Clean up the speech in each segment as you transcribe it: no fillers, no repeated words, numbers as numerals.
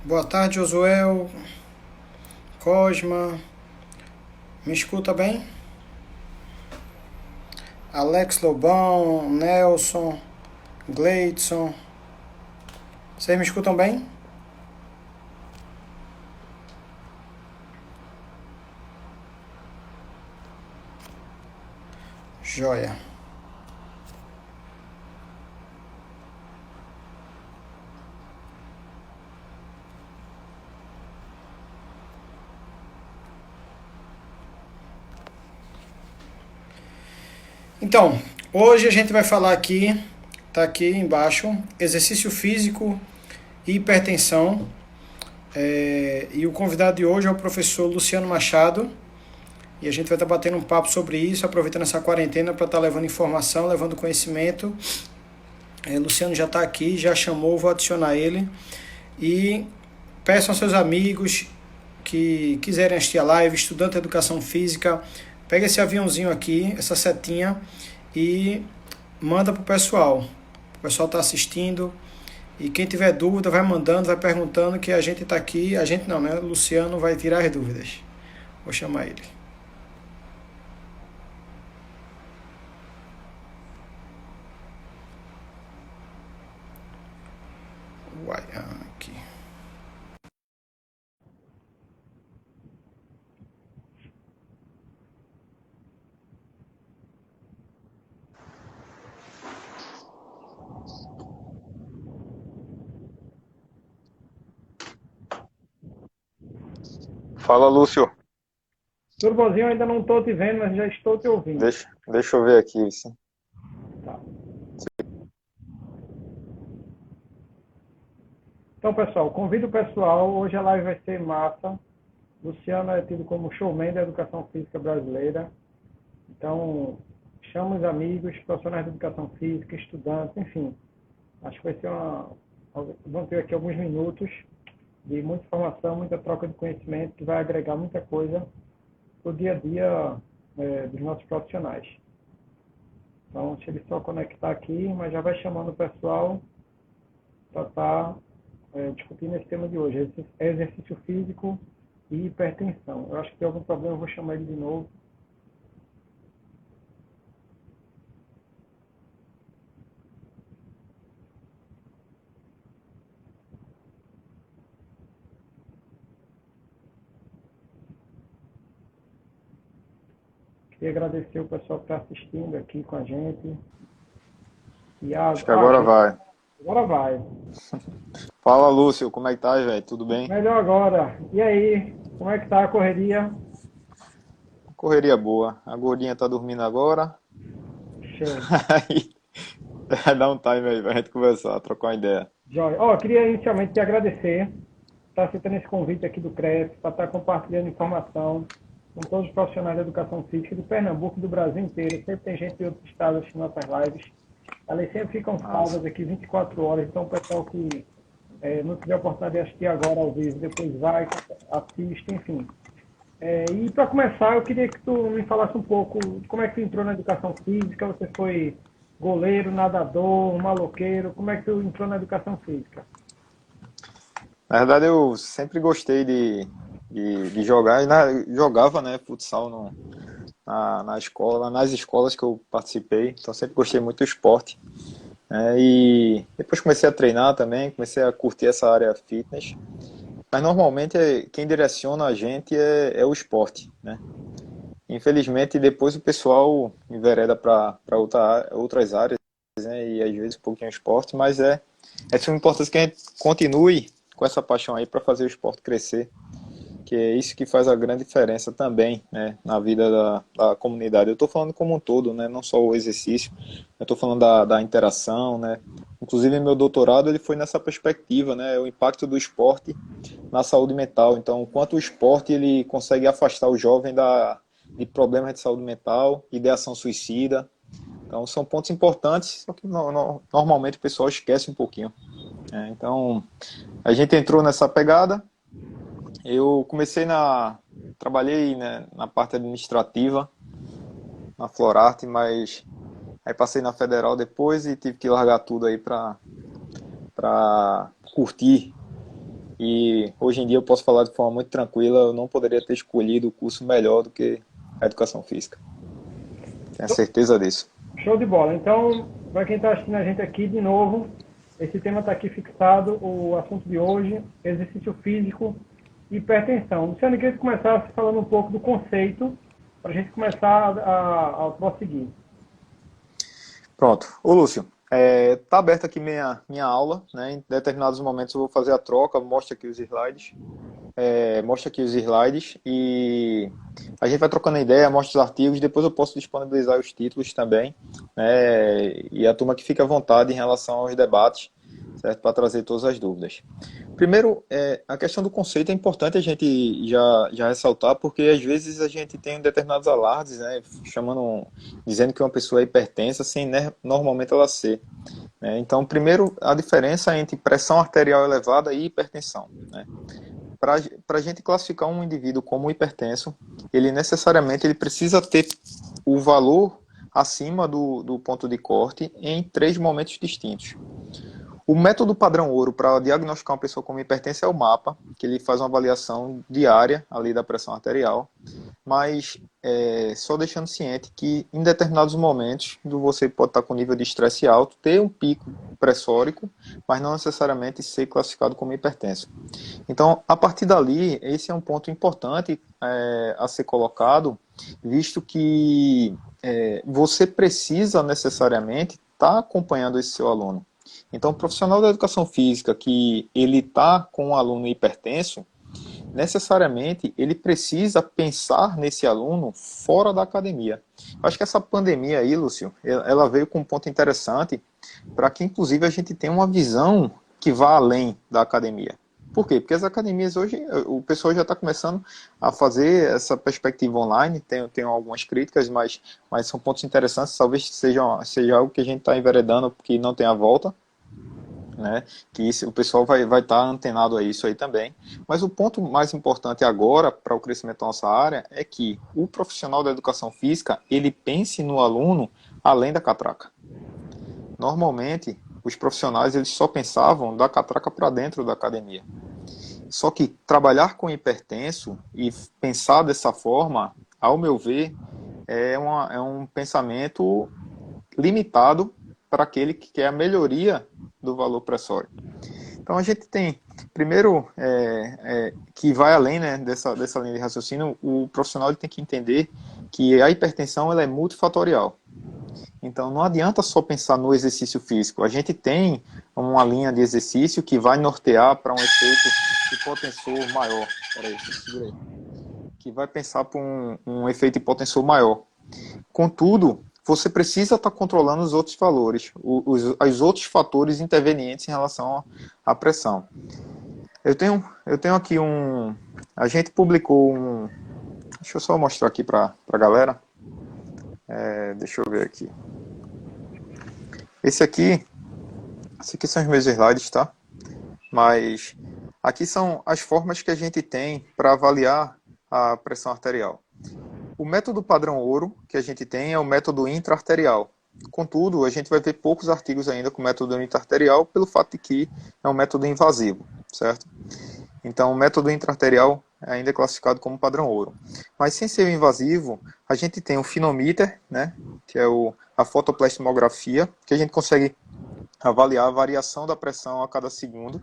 Boa tarde, Josuel, Cosma. Me escuta bem? Alex Lobão, Nelson, Gleidson. Vocês me escutam bem? Joia. Então, hoje a gente vai falar aqui, tá aqui embaixo, exercício físico e hipertensão. E o convidado de hoje é o professor Luciano Machado. E a gente vai estar batendo um papo sobre isso, aproveitando essa quarentena para estar levando informação, levando conhecimento. Luciano já está aqui, já chamou, vou adicionar ele. E peçam aos seus amigos que quiserem assistir a live, estudante de educação física, pega esse aviãozinho aqui, essa setinha, e manda pro pessoal. O pessoal está assistindo. E quem tiver dúvida, vai mandando, vai perguntando, que a gente está aqui. A gente não, né? O Luciano vai tirar as dúvidas. Vou chamar ele. Uai, aqui. Fala, Lúcio. Tudo bonzinho, ainda não estou te vendo, mas já estou te ouvindo. Deixa eu ver aqui. Sim. Tá. Então, pessoal, convido o pessoal. Hoje a live vai ser massa. Luciano é tido como showman da educação física brasileira. Então, chama os amigos, profissionais de educação física, estudantes, enfim. Acho que vai ser vamos ter aqui alguns minutos de muita informação, muita troca de conhecimento, que vai agregar muita coisa para o dia a dia dos nossos profissionais. Então, deixa ele só conectar aqui, mas já vai chamando o pessoal para estar discutindo esse tema de hoje, exercício físico e hipertensão. Eu acho que tem algum problema, eu vou chamar ele de novo. Queria agradecer o pessoal que está assistindo aqui com a gente. Acho que Iago, agora vai. agora vai. Fala, Lúcio. Como é que tá, velho? Tudo bem? Melhor agora. E aí, como é que tá a correria? Correria boa. A gordinha tá dormindo agora. Show. Aí vai dar um time aí pra gente conversar, trocar uma ideia. Jóia. Ó, queria inicialmente te agradecer por estar aceitando esse convite aqui do CREF, para estar compartilhando informação com todos os profissionais da educação física de Pernambuco e do Brasil inteiro. Sempre tem gente de outros estados assistindo nossas lives. Elas sempre ficam Massa. salvas aqui 24 horas, então o pessoal que não tiver a oportunidade de assistir agora ao vivo, depois vai, assiste, enfim. E para começar, eu queria que tu me falasse um pouco de como é que tu entrou na educação física. Você foi goleiro, nadador, maloqueiro, como é que tu entrou na educação física? Na verdade, eu sempre gostei de jogar. Jogava, né, futsal na escola, nas escolas que eu participei. Então, sempre gostei muito do esporte. E depois comecei a treinar também, comecei a curtir essa área fitness. Mas normalmente quem direciona a gente é o esporte, né? Infelizmente depois o pessoal envereda para outras áreas, né? E às vezes um pouquinho esporte, mas é de suma importância que a gente continue com essa paixão aí para fazer o esporte crescer, que é isso que faz a grande diferença também, né, na vida da comunidade. Eu estou falando como um todo, né, não só o exercício, eu estou falando da interação, né. Inclusive meu doutorado ele foi nessa perspectiva, né, o impacto do esporte na saúde mental. Então, o quanto o esporte ele consegue afastar o jovem de problemas de saúde mental, ideação suicida. Então, são pontos importantes, só que normalmente o pessoal esquece um pouquinho. Então, a gente entrou nessa pegada. Eu trabalhei, né, na parte administrativa, na Florarte, mas aí passei na Federal depois e tive que largar tudo aí para curtir E hoje em dia eu posso falar de forma muito tranquila, eu não poderia ter escolhido o curso melhor do que a educação física. Tenho certeza disso. Show de bola. Então, para quem está assistindo a gente aqui, de novo, esse tema está aqui fixado, o assunto de hoje, exercício físico e hipertensão. Luciano, eu queria que começasse falando um pouco do conceito, para a gente começar a prosseguir. Pronto. Ô Lúcio, tá aberta aqui minha aula, né? Em determinados momentos eu vou fazer a troca, mostra aqui os slides. Mostra aqui os slides e a gente vai trocando ideia, mostra os artigos, depois eu posso disponibilizar os títulos também, né? E a turma que fica à vontade em relação aos debates, certo? Para trazer todas as dúvidas. Primeiro, a questão do conceito é importante a gente já ressaltar, porque às vezes a gente tem determinados alardes, né? Dizendo que uma pessoa é hipertensa sem, né, normalmente ela ser. Né? Então, primeiro, a diferença entre pressão arterial elevada e hipertensão, né? Para a gente classificar um indivíduo como hipertenso, ele necessariamente ele precisa ter o valor acima do ponto de corte em 3 momentos distintos. O método padrão ouro para diagnosticar uma pessoa como hipertensa é o mapa, que ele faz uma avaliação diária ali da pressão arterial, mas só deixando ciente que em determinados momentos você pode estar com nível de estresse alto, ter um pico pressórico, mas não necessariamente ser classificado como hipertenso. Então, a partir dali, esse é um ponto importante a ser colocado, visto que você precisa necessariamente estar acompanhando esse seu aluno. Então, o profissional da educação física que ele está com um aluno hipertenso, necessariamente ele precisa pensar nesse aluno fora da academia. Acho que essa pandemia aí, Lúcio, ela veio com um ponto interessante para que, inclusive, a gente tenha uma visão que vá além da academia. Por quê? Porque as academias hoje, o pessoal já está começando a fazer essa perspectiva online, tem algumas críticas, mas são pontos interessantes, talvez seja algo que a gente está enveredando que não tem a volta, né? Que o pessoal vai estar antenado a isso aí também. Mas o ponto mais importante agora para o crescimento da nossa área é que o profissional da educação física, ele pense no aluno além da catraca. Normalmente, os profissionais eles só pensavam da catraca para dentro da academia. Só que trabalhar com hipertenso e pensar dessa forma, ao meu ver, é um pensamento limitado para aquele que quer a melhoria do valor pressório. Então a gente tem, primeiro, que vai além, né, dessa linha de raciocínio, o profissional ele tem que entender que a hipertensão ela é multifatorial. Então não adianta só pensar no exercício físico. A gente tem uma linha de exercício que vai nortear para um efeito hipotensor maior. Peraí, segura aí. Que vai pensar para um efeito hipotensor maior. Contudo, você precisa estar controlando os outros valores, os outros fatores intervenientes em relação à pressão. Eu tenho aqui a gente publicou deixa eu só mostrar aqui para a galera. Deixa eu ver aqui. Esses aqui são os meus slides, tá? Mas aqui são as formas que a gente tem para avaliar a pressão arterial. O método padrão ouro que a gente tem é o método intra-arterial. Contudo, a gente vai ver poucos artigos ainda com o método intra-arterial pelo fato de que é um método invasivo, certo? Então, o método intra-arterial ainda é classificado como padrão ouro. Mas sem ser invasivo, a gente tem o finomíter, né, que é a fotoplasmografia, que a gente consegue avaliar a variação da pressão a cada segundo.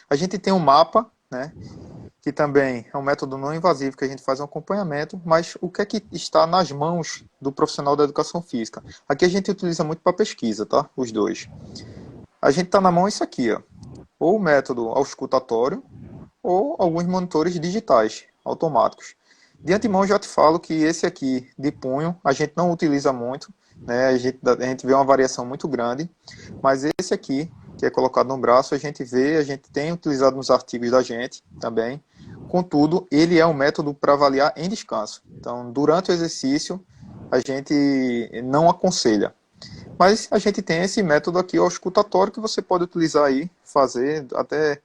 A gente tem o mapa, né, que também é um método não invasivo, que a gente faz um acompanhamento, mas o que é que está nas mãos do profissional da educação física? Aqui a gente utiliza muito para pesquisa, tá? Os dois. A gente está na mão isso aqui, ó. Ou o método auscultatório, ou alguns monitores digitais, automáticos. De antemão, já te falo que esse aqui, de punho, a gente não utiliza muito, né? A gente vê uma variação muito grande, mas esse aqui, que é colocado no braço, a gente tem utilizado nos artigos da gente também. Contudo, ele é um método para avaliar em descanso. Então, durante o exercício, a gente não aconselha. Mas a gente tem esse método aqui auscultatório que você pode utilizar aí, fazer até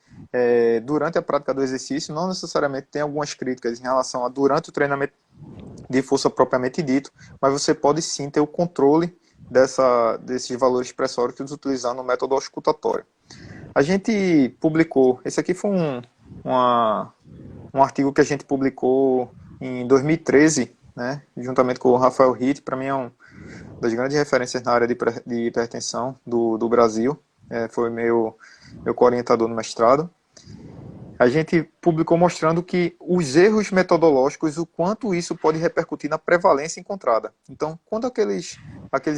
durante a prática do exercício. Não necessariamente tem algumas críticas em relação a durante o treinamento de força propriamente dito, mas você pode sim ter o controle desses valores pressóricos utilizando o método auscultatório. A gente publicou, esse aqui foi um artigo que a gente publicou em 2013, né, juntamente com o Rafael Hitt. Para mim é uma das grandes referências na área de hipertensão do Brasil. Foi meu co-orientador no mestrado. A gente publicou mostrando que os erros metodológicos, o quanto isso pode repercutir na prevalência encontrada. Então, quando aqueles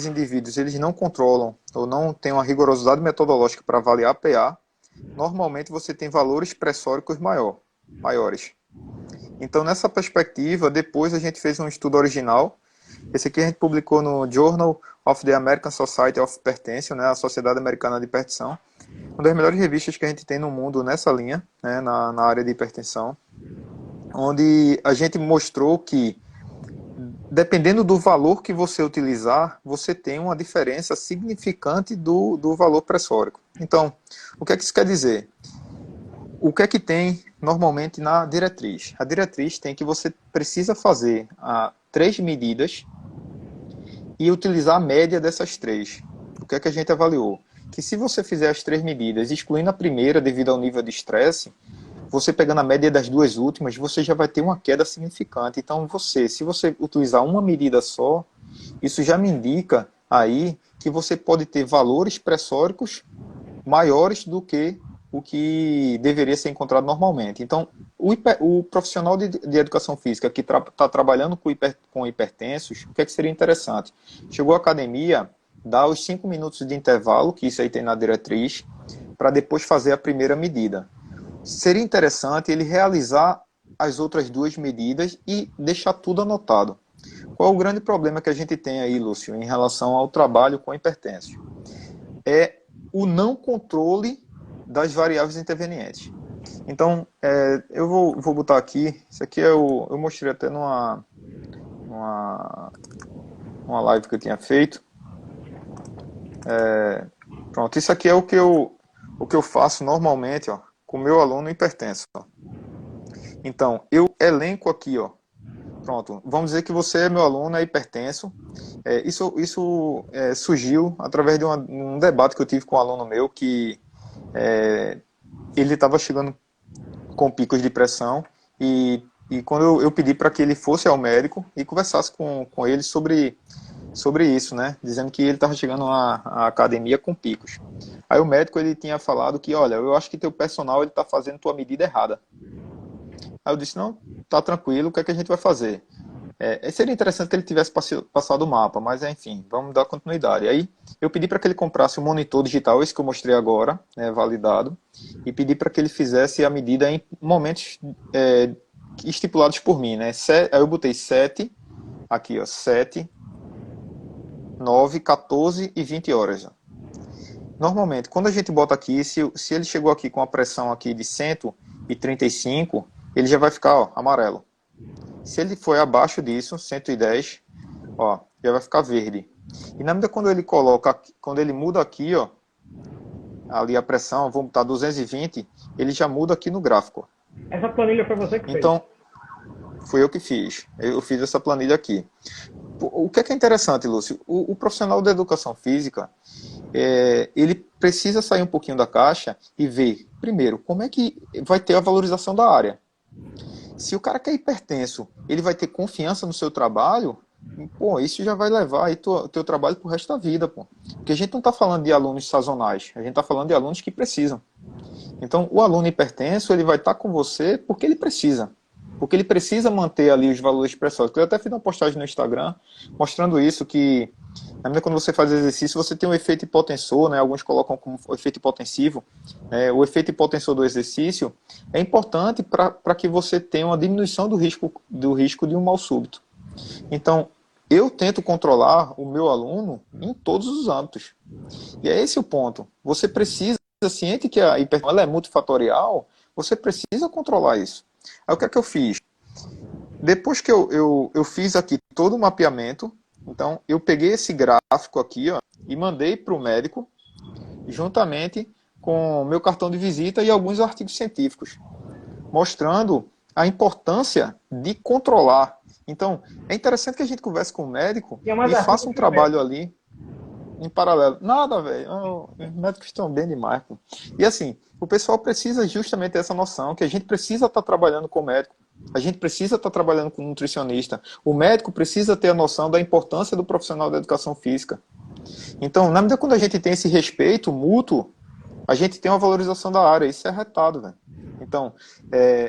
indivíduos eles não controlam ou não têm uma rigorosidade metodológica para avaliar a PA, normalmente você tem valores pressóricos maiores. Então, nessa perspectiva, depois a gente fez um estudo original. Esse aqui a gente publicou no Journal of the American Society of Hypertension, né, a Sociedade Americana de Hipertensão, uma das melhores revistas que a gente tem no mundo nessa linha, né, na área de hipertensão, onde a gente mostrou que, dependendo do valor que você utilizar, você tem uma diferença significante do valor pressórico. Então, o que é que isso quer dizer? O que é que tem normalmente na diretriz? A diretriz tem que você precisa fazer 3 medidas e utilizar a média dessas 3. O que é que a gente avaliou? Que se você fizer as 3 medidas, excluindo a primeira devido ao nível de estresse, você pegando a média das 2 últimas, você já vai ter uma queda significante. Então, se você utilizar uma medida só, isso já me indica aí que você pode ter valores pressóricos maiores do que o que deveria ser encontrado normalmente. Então, o profissional de educação física que está trabalhando com hipertensos, o que é que seria interessante? Chegou à academia, dá os 5 minutos de intervalo, que isso aí tem na diretriz, para depois fazer a primeira medida. Seria interessante ele realizar as outras 2 medidas e deixar tudo anotado. Qual é o grande problema que a gente tem aí, Lúcio, em relação ao trabalho com hipertensos? É o não controle das variáveis intervenientes. Então, eu vou botar aqui, isso aqui eu mostrei até numa live que eu tinha feito. Pronto, isso aqui é o que eu faço normalmente, ó, com o meu aluno hipertenso. Ó. Então, eu elenco aqui, ó. Pronto, vamos dizer que você é meu aluno, é hipertenso. Isso surgiu através de um debate que eu tive com um aluno meu que ele estava chegando com picos de pressão e quando eu pedi para que ele fosse ao médico e conversasse com ele sobre isso, né? Dizendo que ele estava chegando à academia com picos. Aí o médico ele tinha falado que, olha, eu acho que teu personal ele está fazendo tua medida errada. Aí eu disse, não, tá tranquilo, o que é que a gente vai fazer? Seria interessante que ele tivesse passado o mapa, mas enfim, vamos dar continuidade. Aí eu pedi para que ele comprasse um monitor digital, esse que eu mostrei agora, né, validado, e pedi para que ele fizesse a medida em momentos estipulados por mim, né? Aí eu botei 7, aqui ó, 7, 9, 14 e 20 horas. Normalmente, quando a gente bota aqui, se ele chegou aqui com a pressão aqui de 135, ele já vai ficar ó, amarelo. Se ele for abaixo disso, 110, ó, já vai ficar verde. E na medida quando ele coloca, quando ele muda aqui, ó, ali a pressão, vamos botar 220, ele já muda aqui no gráfico. Essa planilha foi você que fez? Então, fui eu que fiz. Eu fiz essa planilha aqui. O que é interessante, Lúcio? O profissional da educação física, ele precisa sair um pouquinho da caixa e ver, primeiro, como é que vai ter a valorização da área. Se o cara que é hipertenso, ele vai ter confiança no seu trabalho, pô, isso já vai levar aí teu trabalho pro resto da vida, pô. Porque a gente não está falando de alunos sazonais, a gente está falando de alunos que precisam. Então, o aluno hipertenso, ele vai estar com você porque ele precisa. Porque ele precisa manter ali os valores pressóricos. Eu até fiz uma postagem no Instagram mostrando isso, que na medida quando você faz exercício, você tem um efeito hipotensor, né? Alguns colocam como efeito hipotensivo. O efeito hipotensor do exercício é importante para que você tenha uma diminuição do risco de um mal súbito. Então, eu tento controlar o meu aluno em todos os âmbitos. E é esse o ponto. Você precisa, ciente que a hipertensão é multifatorial, você precisa controlar isso. Aí o que é que eu fiz? Depois que eu fiz aqui todo o mapeamento, então eu peguei esse gráfico aqui ó, e mandei para o médico, juntamente com o meu cartão de visita e alguns artigos científicos, mostrando a importância de controlar. Então, é interessante que a gente converse com o médico e faça um trabalho ali. em paralelo. Nada, velho. Os médicos estão bem demais, pô. E assim, o pessoal precisa justamente dessa noção que a gente precisa estar trabalhando com o médico, a gente precisa estar trabalhando com o nutricionista. O médico precisa ter a noção da importância do profissional da educação física. Então, na medida quando a gente tem esse respeito mútuo, a gente tem uma valorização da área. Isso é retado, velho. Então,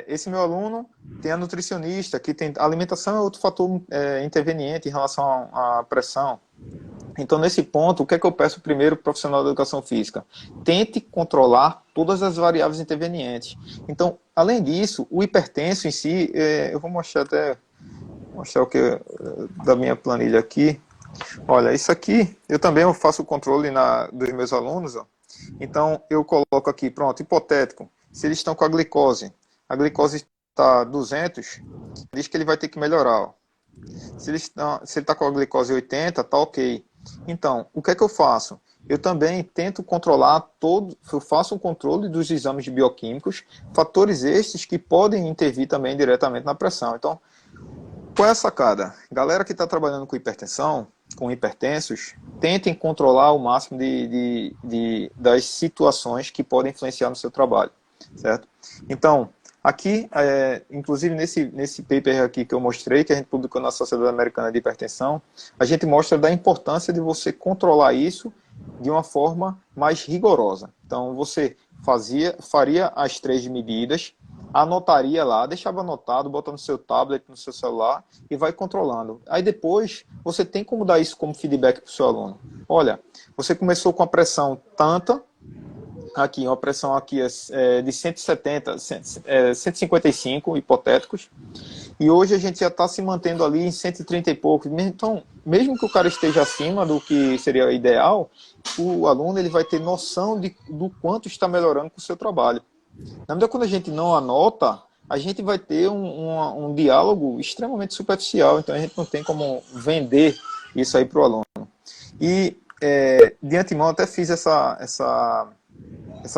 esse meu aluno tem a nutricionista, que tem a alimentação é outro fator interveniente em relação à pressão. Então, nesse ponto, o que é que eu peço primeiro para o profissional da educação física? Tente controlar todas as variáveis intervenientes. Então, além disso, o hipertenso em si, eu vou mostrar o que da minha planilha aqui. Olha, isso aqui, eu também faço o controle dos meus alunos, ó. Então, eu coloco aqui, pronto, hipotético, se eles estão com a glicose está 200, diz que ele vai ter que melhorar, ó. Se ele está com a glicose 80, tá ok. Então, o que é que eu faço? Eu também tento controlar eu faço um controle dos exames bioquímicos, fatores estes que podem intervir também diretamente na pressão. Então, qual é a sacada? Galera que está trabalhando com hipertensão, com hipertensos, tentem controlar o máximo das situações que podem influenciar no seu trabalho, certo? Então, aqui, inclusive nesse paper aqui que eu mostrei, que a gente publicou na Sociedade Americana de Hipertensão, a gente mostra da importância de você controlar isso de uma forma mais rigorosa. Então, você faria as 3 medidas, anotaria lá, deixava anotado, bota no seu tablet, no seu celular e vai controlando. Aí depois, você tem como dar isso como feedback para o seu aluno. Olha, você começou com a pressão tanta, aqui, uma pressão aqui de 170, 155 hipotéticos, e hoje a gente já está se mantendo ali em 130 e poucos. Então, mesmo que o cara esteja acima do que seria ideal, o aluno ele vai ter noção do quanto está melhorando com o seu trabalho. Na medida quando a gente não anota, a gente vai ter um diálogo extremamente superficial, então a gente não tem como vender isso aí para o aluno. E, de antemão, até fiz essa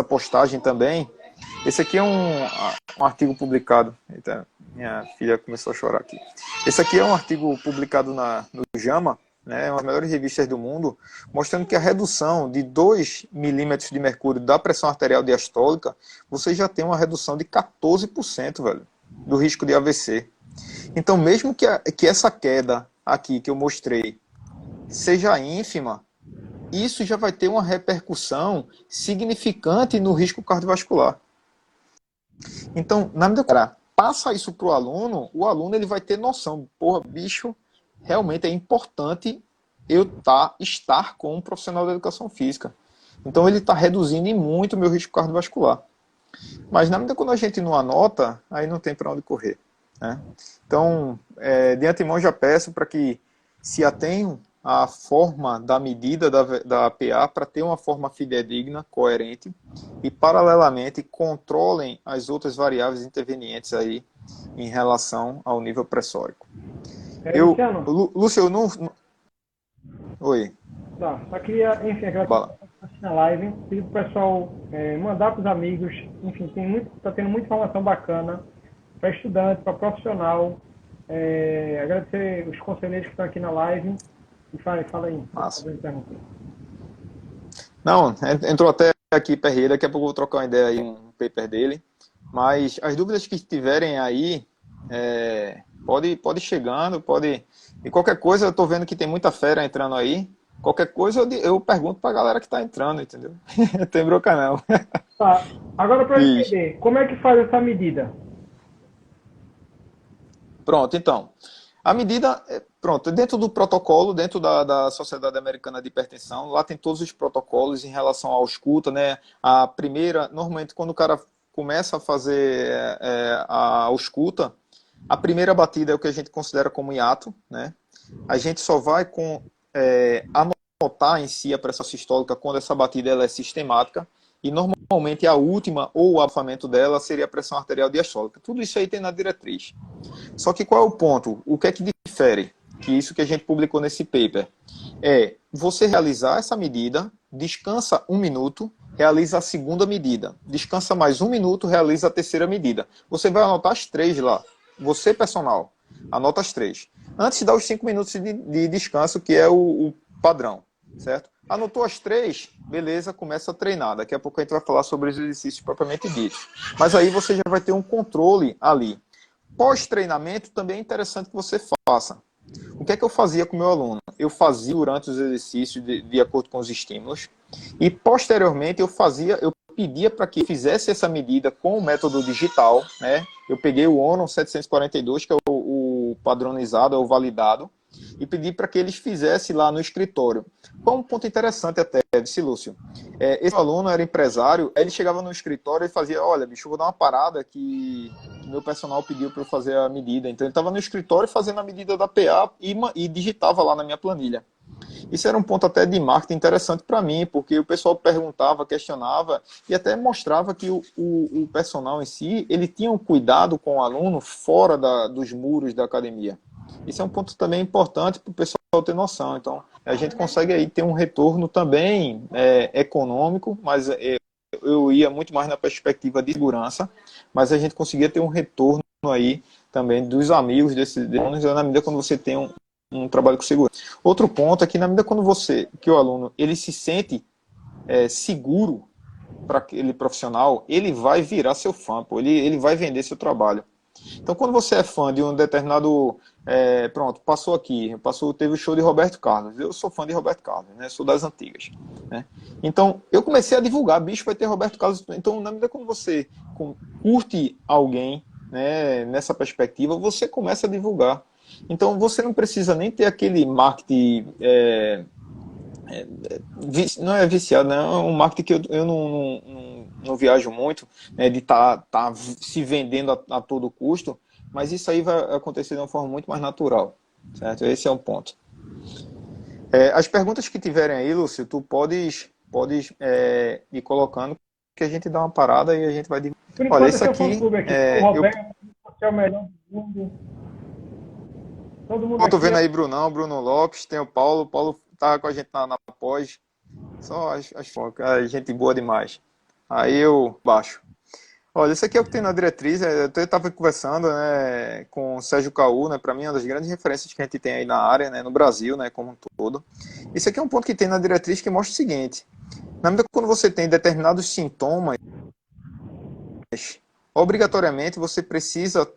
postagem também. Esse aqui é um artigo publicado. Eita, minha filha começou a chorar aqui. Esse aqui é um artigo publicado no JAMA, né, uma das melhores revistas do mundo, mostrando que a redução de 2 milímetros de mercúrio da pressão arterial diastólica, você já tem uma redução de 14%, velho, do risco de AVC. Então, mesmo que essa queda aqui que eu mostrei seja ínfima, isso já vai ter uma repercussão significante no risco cardiovascular. Então, na medida que passa isso para o aluno ele vai ter noção, porra, bicho, realmente é importante eu estar com um profissional da educação física. Então ele está reduzindo muito o meu risco cardiovascular. Mas na medida quando a gente não anota, aí não tem para onde correr, né? Então, de antemão já peço para que se atenham à forma da medida da APA para ter uma forma fidedigna, coerente e, paralelamente, controlem as outras variáveis intervenientes aí em relação ao nível pressórico. Lúcio, eu não... Oi. Tá, só queria, enfim, agradecer na live, pedir para o pessoal mandar para os amigos, enfim, está tendo muita informação bacana para estudante, para profissional. Agradecer os conselheiros que estão aqui na live. E fala aí. Não, entrou até aqui Perreira, daqui a pouco eu vou trocar uma ideia aí, um paper dele. Mas as dúvidas que tiverem aí, pode ir chegando, pode... E qualquer coisa, eu tô vendo que tem muita fera entrando aí. Qualquer coisa eu pergunto pra galera que tá entrando, entendeu? Tem bronca não. Tá. Agora para entender, como é que faz essa medida? Pronto, então. A medida, pronto, dentro do protocolo, dentro da Sociedade Americana de Hipertensão, lá tem todos os protocolos em relação à ausculta, né? A primeira, normalmente quando o cara começa a fazer a ausculta, a primeira batida é o que a gente considera como hiato, né? A gente só vai anotar em si a pressão sistólica quando essa batida ela é sistemática, e normalmente a última ou o abafamento dela seria a pressão arterial diastólica. Tudo isso aí tem na diretriz. Só que qual é o ponto? O que é que difere? Que isso que a gente publicou nesse paper é você realizar essa medida, descansa 1 minuto, realiza a segunda medida, descansa mais 1 minuto, realiza a terceira medida. Você vai anotar as 3 lá. Você, personal, anota as 3. Antes de dar os 5 minutos de descanso, que é o padrão. certo? Anotou as 3, beleza, começa a treinar. Daqui a pouco a gente vai falar sobre os exercícios propriamente ditos. Mas aí você já vai ter um controle ali. Pós-treinamento também é interessante que você faça. O que é que eu fazia com o meu aluno? Eu fazia durante os exercícios de acordo com os estímulos e posteriormente eu pedia para que fizesse essa medida com o método digital, né? Eu peguei o ONO 742, que é o padronizado, é o validado, e pedi para que eles fizessem lá no escritório. Qual um ponto interessante até, disse Lúcio? Esse aluno era empresário, ele chegava no escritório e fazia, olha, bicho, eu vou dar uma parada que meu personal pediu para eu fazer a medida. Então ele estava no escritório fazendo a medida da PA e digitava lá na minha planilha. Isso era um ponto até de marketing interessante para mim, porque o pessoal perguntava, questionava e até mostrava que o personal em si, ele tinha um cuidado com o aluno fora dos muros da academia. Isso é um ponto também importante para o pessoal ter noção. Então, a gente consegue aí ter um retorno também econômico, mas eu ia muito mais na perspectiva de segurança, mas a gente conseguia ter um retorno aí também dos amigos desses alunos, na medida quando você tem um trabalho com segurança. Outro ponto é que na medida quando que o aluno ele se sente seguro para aquele profissional, ele vai virar seu fã, pô, ele vai vender seu trabalho. Então, quando você é fã de um determinado... pronto, teve o show de Roberto Carlos. Eu sou fã de Roberto Carlos, né? Sou das antigas. Né? Então, eu comecei a divulgar, bicho, vai ter Roberto Carlos. Então, na medida quando você curte alguém, né, nessa perspectiva, você começa a divulgar. Então, você não precisa nem ter aquele marketing... não é viciado, né? É um marketing que eu não viajo muito, né, de tá se vendendo a todo custo, mas isso aí vai acontecer de uma forma muito mais natural, certo? Esse é um ponto. As perguntas que tiverem aí, Lúcio, tu podes ir colocando, que a gente dá uma parada e a gente vai... Olha, isso aqui... o Roberto, você é o melhor do mundo. Todo mundo eu tô vendo aí Bruno Lopes, tem o Paulo tá com a gente na pós, só as focas, gente boa demais. Aí eu baixo. Olha, isso aqui é o que tem na diretriz. Eu estava conversando, né, com o Sérgio Caú, né, para mim, uma das grandes referências que a gente tem aí na área, né, no Brasil, né, como um todo. Isso aqui é um ponto que tem na diretriz que mostra o seguinte: na medida que quando você tem determinados sintomas, obrigatoriamente você precisa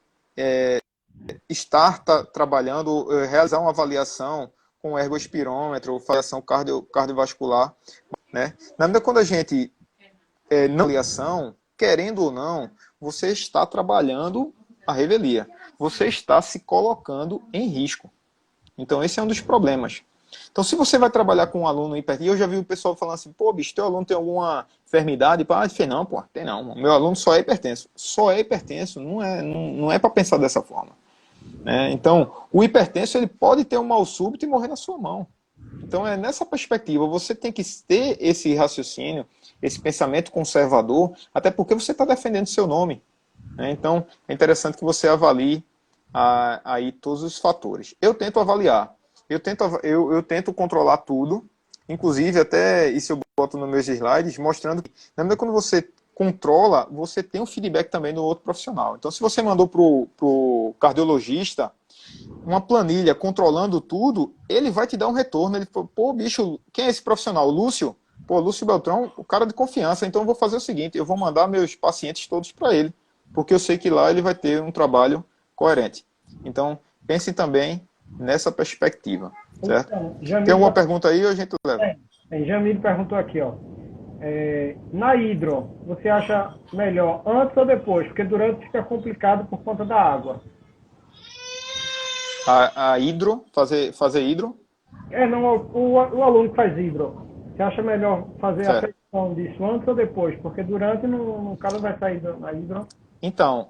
estar trabalhando, realizar uma avaliação com ergospirômetro, avaliação cardiovascular, né? Na medida quando a gente não avaliação, querendo ou não, você está trabalhando a revelia. Você está se colocando em risco. Então, esse é um dos problemas. Então, se você vai trabalhar com um aluno hipertenso, eu já vi o pessoal falando assim, pô, bicho, teu aluno tem alguma enfermidade? Não, pô, tem não. Meu aluno só é hipertenso. Só é hipertenso, não é para pensar dessa forma. Então, o hipertenso ele pode ter um mal súbito e morrer na sua mão. Então, nessa perspectiva, você tem que ter esse raciocínio, esse pensamento conservador, até porque você está defendendo seu nome. Então, é interessante que você avalie aí todos os fatores. Eu tento avaliar, eu tento controlar tudo, inclusive até isso eu boto nos meus slides, mostrando que, na medida quando você controla, você tem um feedback também do outro profissional. Então, se você mandou para o cardiologista uma planilha controlando tudo, ele vai te dar um retorno. Ele falou, pô, bicho, quem é esse profissional? Lúcio? Pô, Lúcio Beltrão, o cara de confiança. Então eu vou fazer o seguinte, eu vou mandar meus pacientes todos para ele, porque eu sei que lá ele vai ter um trabalho coerente. Então, pense também nessa perspectiva, certo? Então, tem alguma pergunta aí ou a gente leva? Jamil perguntou aqui, ó. Na hidro, você acha melhor antes ou depois? Porque durante fica complicado por conta da água. A hidro, fazer hidro? Não, o aluno que faz hidro, você acha melhor fazer a pressão disso antes ou depois? Porque durante o cara vai sair na hidro. Então,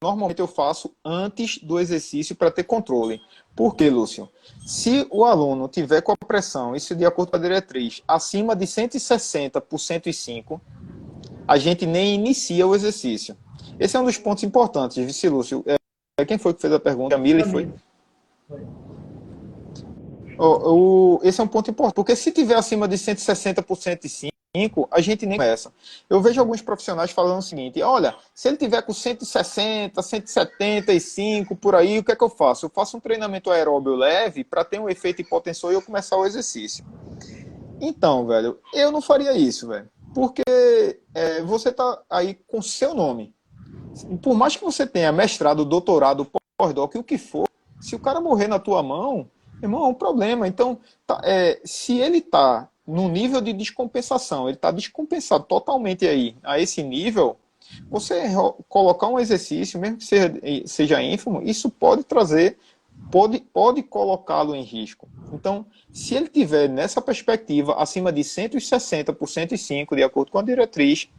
normalmente eu faço antes do exercício para ter controle. Por quê, Lúcio? Se o aluno tiver com a pressão, isso de acordo com a diretriz, acima de 160 por 105, a gente nem inicia o exercício. Esse é um dos pontos importantes, vice Lúcio. Quem foi que fez a pergunta? A Mili foi? Esse é um ponto importante, porque se tiver acima de 160 por 105, a gente nem começa. Eu vejo alguns profissionais falando o seguinte: olha, se ele tiver com 160, 175 por aí, o que é que eu faço? Eu faço um treinamento aeróbio leve para ter um efeito hipotensor e eu começar o exercício. Então, velho, eu não faria isso, velho. Porque você tá aí com seu nome. Por mais que você tenha mestrado, doutorado, pós-doc, o que for, se o cara morrer na tua mão, irmão, é um problema. Então, se ele tá no nível de descompensação, ele tá descompensado totalmente aí, a esse nível, você colocar um exercício, mesmo que seja ínfimo, isso pode trazer, pode colocá-lo em risco. Então, se ele tiver nessa perspectiva acima de 160 por 105, de acordo com a diretriz,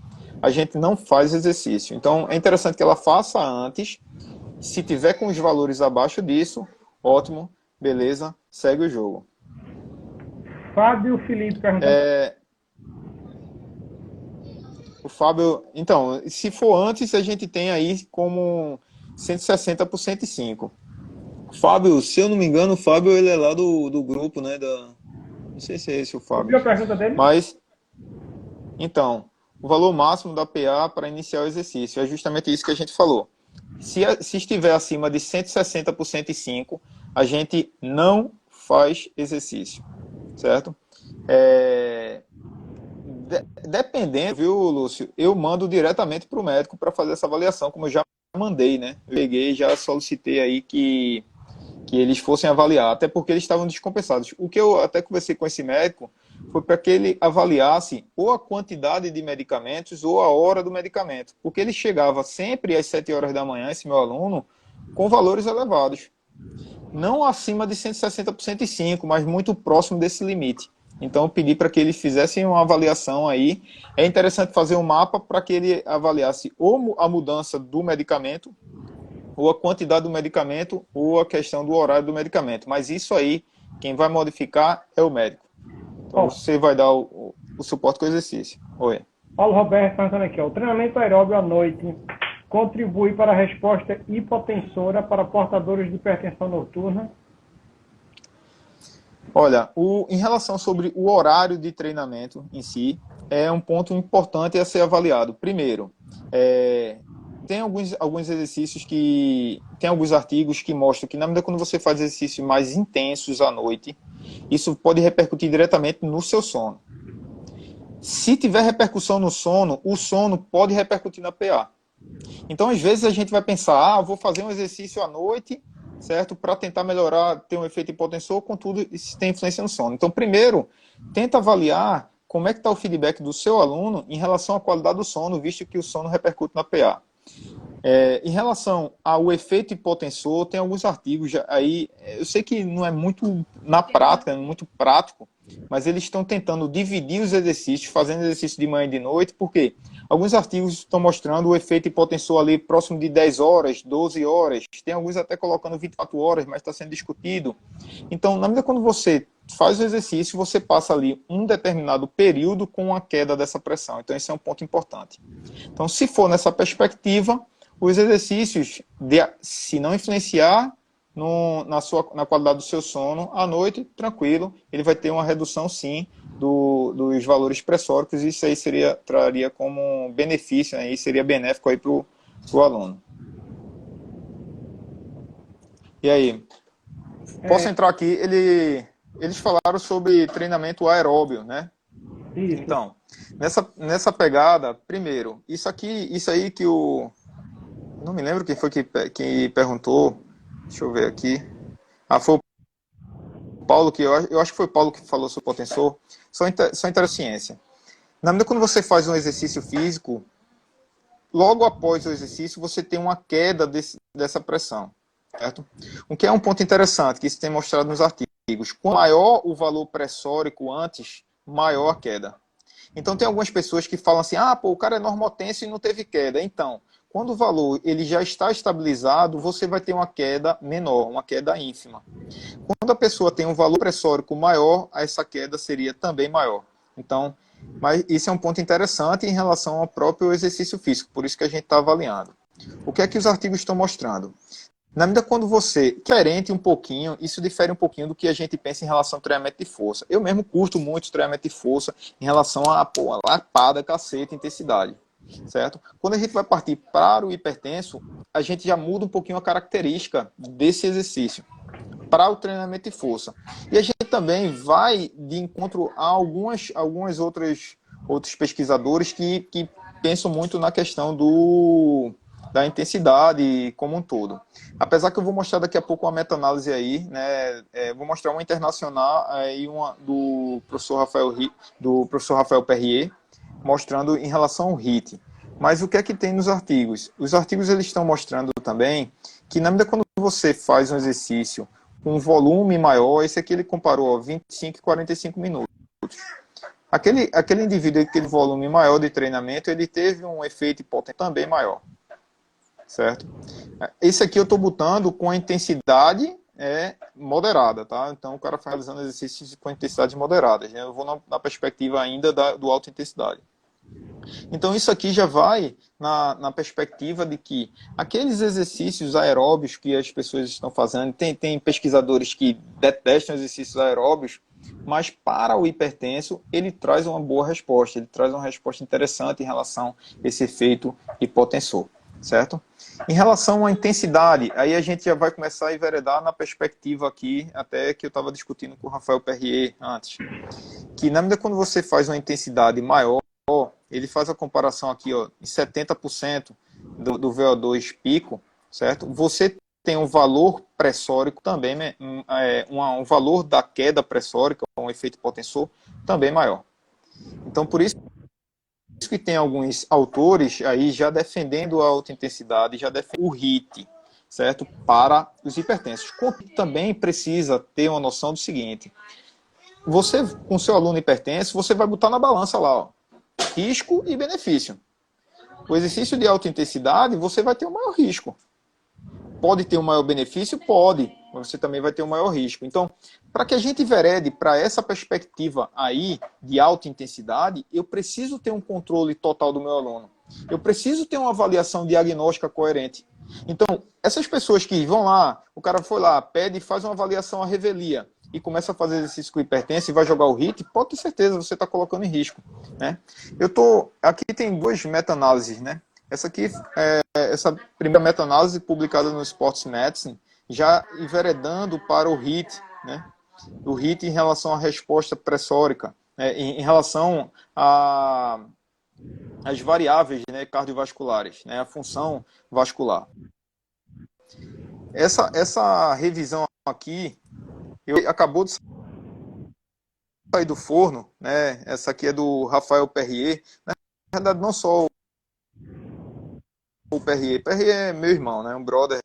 a gente não faz exercício. Então, é interessante que ela faça antes. Se tiver com os valores abaixo disso, ótimo, beleza, segue o jogo. Fábio Felipe perguntando. O Fábio, então, se for antes, a gente tem aí como 160 por 105. Fábio, se eu não me engano, o Fábio ele é lá do grupo, né? Não sei se é esse o Fábio. Viu a pergunta dele? Mas, então, o valor máximo da PA para iniciar o exercício é justamente isso que a gente falou. Se estiver acima de 160 por 105, a gente não faz exercício, certo? Dependendo, viu, Lúcio? Eu mando diretamente para o médico para fazer essa avaliação, como eu já mandei, né? Eu peguei, já solicitei aí que eles fossem avaliar, até porque eles estavam descompensados. O que eu até conversei com esse médico foi para que ele avaliasse ou a quantidade de medicamentos ou a hora do medicamento, porque ele chegava sempre às 7 horas da manhã, esse meu aluno, com valores elevados. Não acima de 160 por 105, mas muito próximo desse limite. Então eu pedi para que eles fizessem uma avaliação aí. É interessante fazer um mapa para que ele avaliasse ou a mudança do medicamento, ou a quantidade do medicamento, ou a questão do horário do medicamento. Mas isso aí, quem vai modificar é o médico. Então você vai dar o suporte com o exercício. Oi. Paulo Roberto perguntando aqui, ó, o treinamento aeróbio à noite contribui para a resposta hipotensora para portadores de hipertensão noturna? Olha, em relação sobre o horário de treinamento em si, é um ponto importante a ser avaliado. Primeiro, tem alguns exercícios tem alguns artigos que mostram que na medida quando você faz exercícios mais intensos à noite, isso pode repercutir diretamente no seu sono. Se tiver repercussão no sono, o sono pode repercutir na PA. Então, às vezes a gente vai pensar, vou fazer um exercício à noite, certo? Para tentar melhorar, ter um efeito hipotensor, contudo, isso tem influência no sono. Então, primeiro, tenta avaliar como é que está o feedback do seu aluno em relação à qualidade do sono, visto que o sono repercute na PA. Em relação ao efeito hipotensor, tem alguns artigos aí, eu sei que não é muito na prática, é muito prático, mas eles estão tentando dividir os exercícios, fazendo exercício de manhã e de noite, porque alguns artigos estão mostrando o efeito hipotensor ali próximo de 10 horas, 12 horas, tem alguns até colocando 24 horas, mas está sendo discutido. Então, na medida quando você faz o exercício, você passa ali um determinado período com a queda dessa pressão. Então, esse é um ponto importante. Então, se for nessa perspectiva, os exercícios, se não influenciar na qualidade do seu sono, à noite, tranquilo, ele vai ter uma redução, sim, dos valores pressóricos, e isso aí traria como um benefício, né, e seria benéfico aí para o aluno. E aí? Posso entrar aqui? Eles falaram sobre treinamento aeróbio, né? Isso. Então, nessa pegada, primeiro, isso aí que não me lembro quem foi que perguntou. Deixa eu ver aqui. Foi o Paulo, eu acho que foi o Paulo que falou sobre o potensor. Só interciência. Na medida quando você faz um exercício físico, logo após o exercício, você tem uma queda dessa pressão. Certo? O que é um ponto interessante, que isso tem mostrado nos artigos. Quanto maior o valor pressórico antes, maior a queda. Então tem algumas pessoas que falam assim, o cara é normotenso e não teve queda. Então, quando o valor ele já está estabilizado, você vai ter uma queda menor, uma queda ínfima. Quando a pessoa tem um valor pressórico maior, essa queda seria também maior. Então, mas isso é um ponto interessante em relação ao próprio exercício físico, por isso que a gente está avaliando. O que é que os artigos estão mostrando? Na medida quando você, diferente um pouquinho, isso difere um pouquinho do que a gente pensa em relação ao treinamento de força. Eu mesmo curto muito o treinamento de força em relação a lapada, cacete, intensidade, certo? Quando a gente vai partir para o hipertenso, a gente já muda um pouquinho a característica desse exercício para o treinamento de força. E a gente também vai de encontro a algumas outros pesquisadores que pensam muito na questão da intensidade como um todo. Apesar que eu vou mostrar daqui a pouco uma meta-análise aí, né? Vou mostrar uma internacional e uma do professor Rafael Perrier, mostrando em relação ao HIIT. Mas o que é que tem nos artigos? Os artigos eles estão mostrando também que na medida quando você faz um exercício com um volume maior, esse aqui ele comparou 25 e 45 minutos. Aquele indivíduo com aquele volume maior de treinamento, ele teve um efeito potente também maior, certo? Esse aqui eu estou botando com a intensidade moderada, tá? Então o cara realizando exercícios com intensidades moderadas, né? Eu vou na perspectiva ainda do alta intensidade. Então isso aqui já vai na perspectiva de que aqueles exercícios aeróbios que as pessoas estão fazendo, tem pesquisadores que detestam exercícios aeróbios, mas para o hipertenso ele traz uma boa resposta, ele traz uma resposta interessante em relação a esse efeito hipotensor, certo? Em relação à intensidade, aí a gente já vai começar a enveredar na perspectiva aqui, até que eu estava discutindo com o Rafael Perrier antes, que na medida quando você faz uma intensidade maior, ele faz a comparação aqui, ó, em 70% do VO2 pico, certo? Você tem um valor pressórico também, um valor da queda pressórica, um efeito hipotensor, também maior. Então, por isso que tem alguns autores aí já defendendo a alta intensidade, já defendendo o HIIT, certo? Para os hipertensos. Também precisa ter uma noção do seguinte: você, com seu aluno hipertenso, você vai botar na balança lá, ó, risco e benefício. O exercício de alta intensidade, você vai ter um maior risco. Pode ter um maior benefício? Pode. Mas você também vai ter um maior risco. Então, para que a gente verede para essa perspectiva aí de alta intensidade, eu preciso ter um controle total do meu aluno. Eu preciso ter uma avaliação diagnóstica coerente. Então, essas pessoas que vão lá, o cara foi lá, pede e faz uma avaliação à revelia e começa a fazer exercício com hipertenso e vai jogar o HIIT, pode ter certeza, você está colocando em risco, né? Aqui tem duas meta-análises, né? Essa primeira meta-análise publicada no Sports Medicine, já enveredando para o HIIT, né? O HIIT em relação à resposta pressórica, né? Em relação às variáveis, né, cardiovasculares, né? A função vascular. Essa revisão aqui, acabou de sair do forno, né? Essa aqui é do Rafael Perrier. Na verdade, não só o Perrier. Perrier é meu irmão, né? Um brother,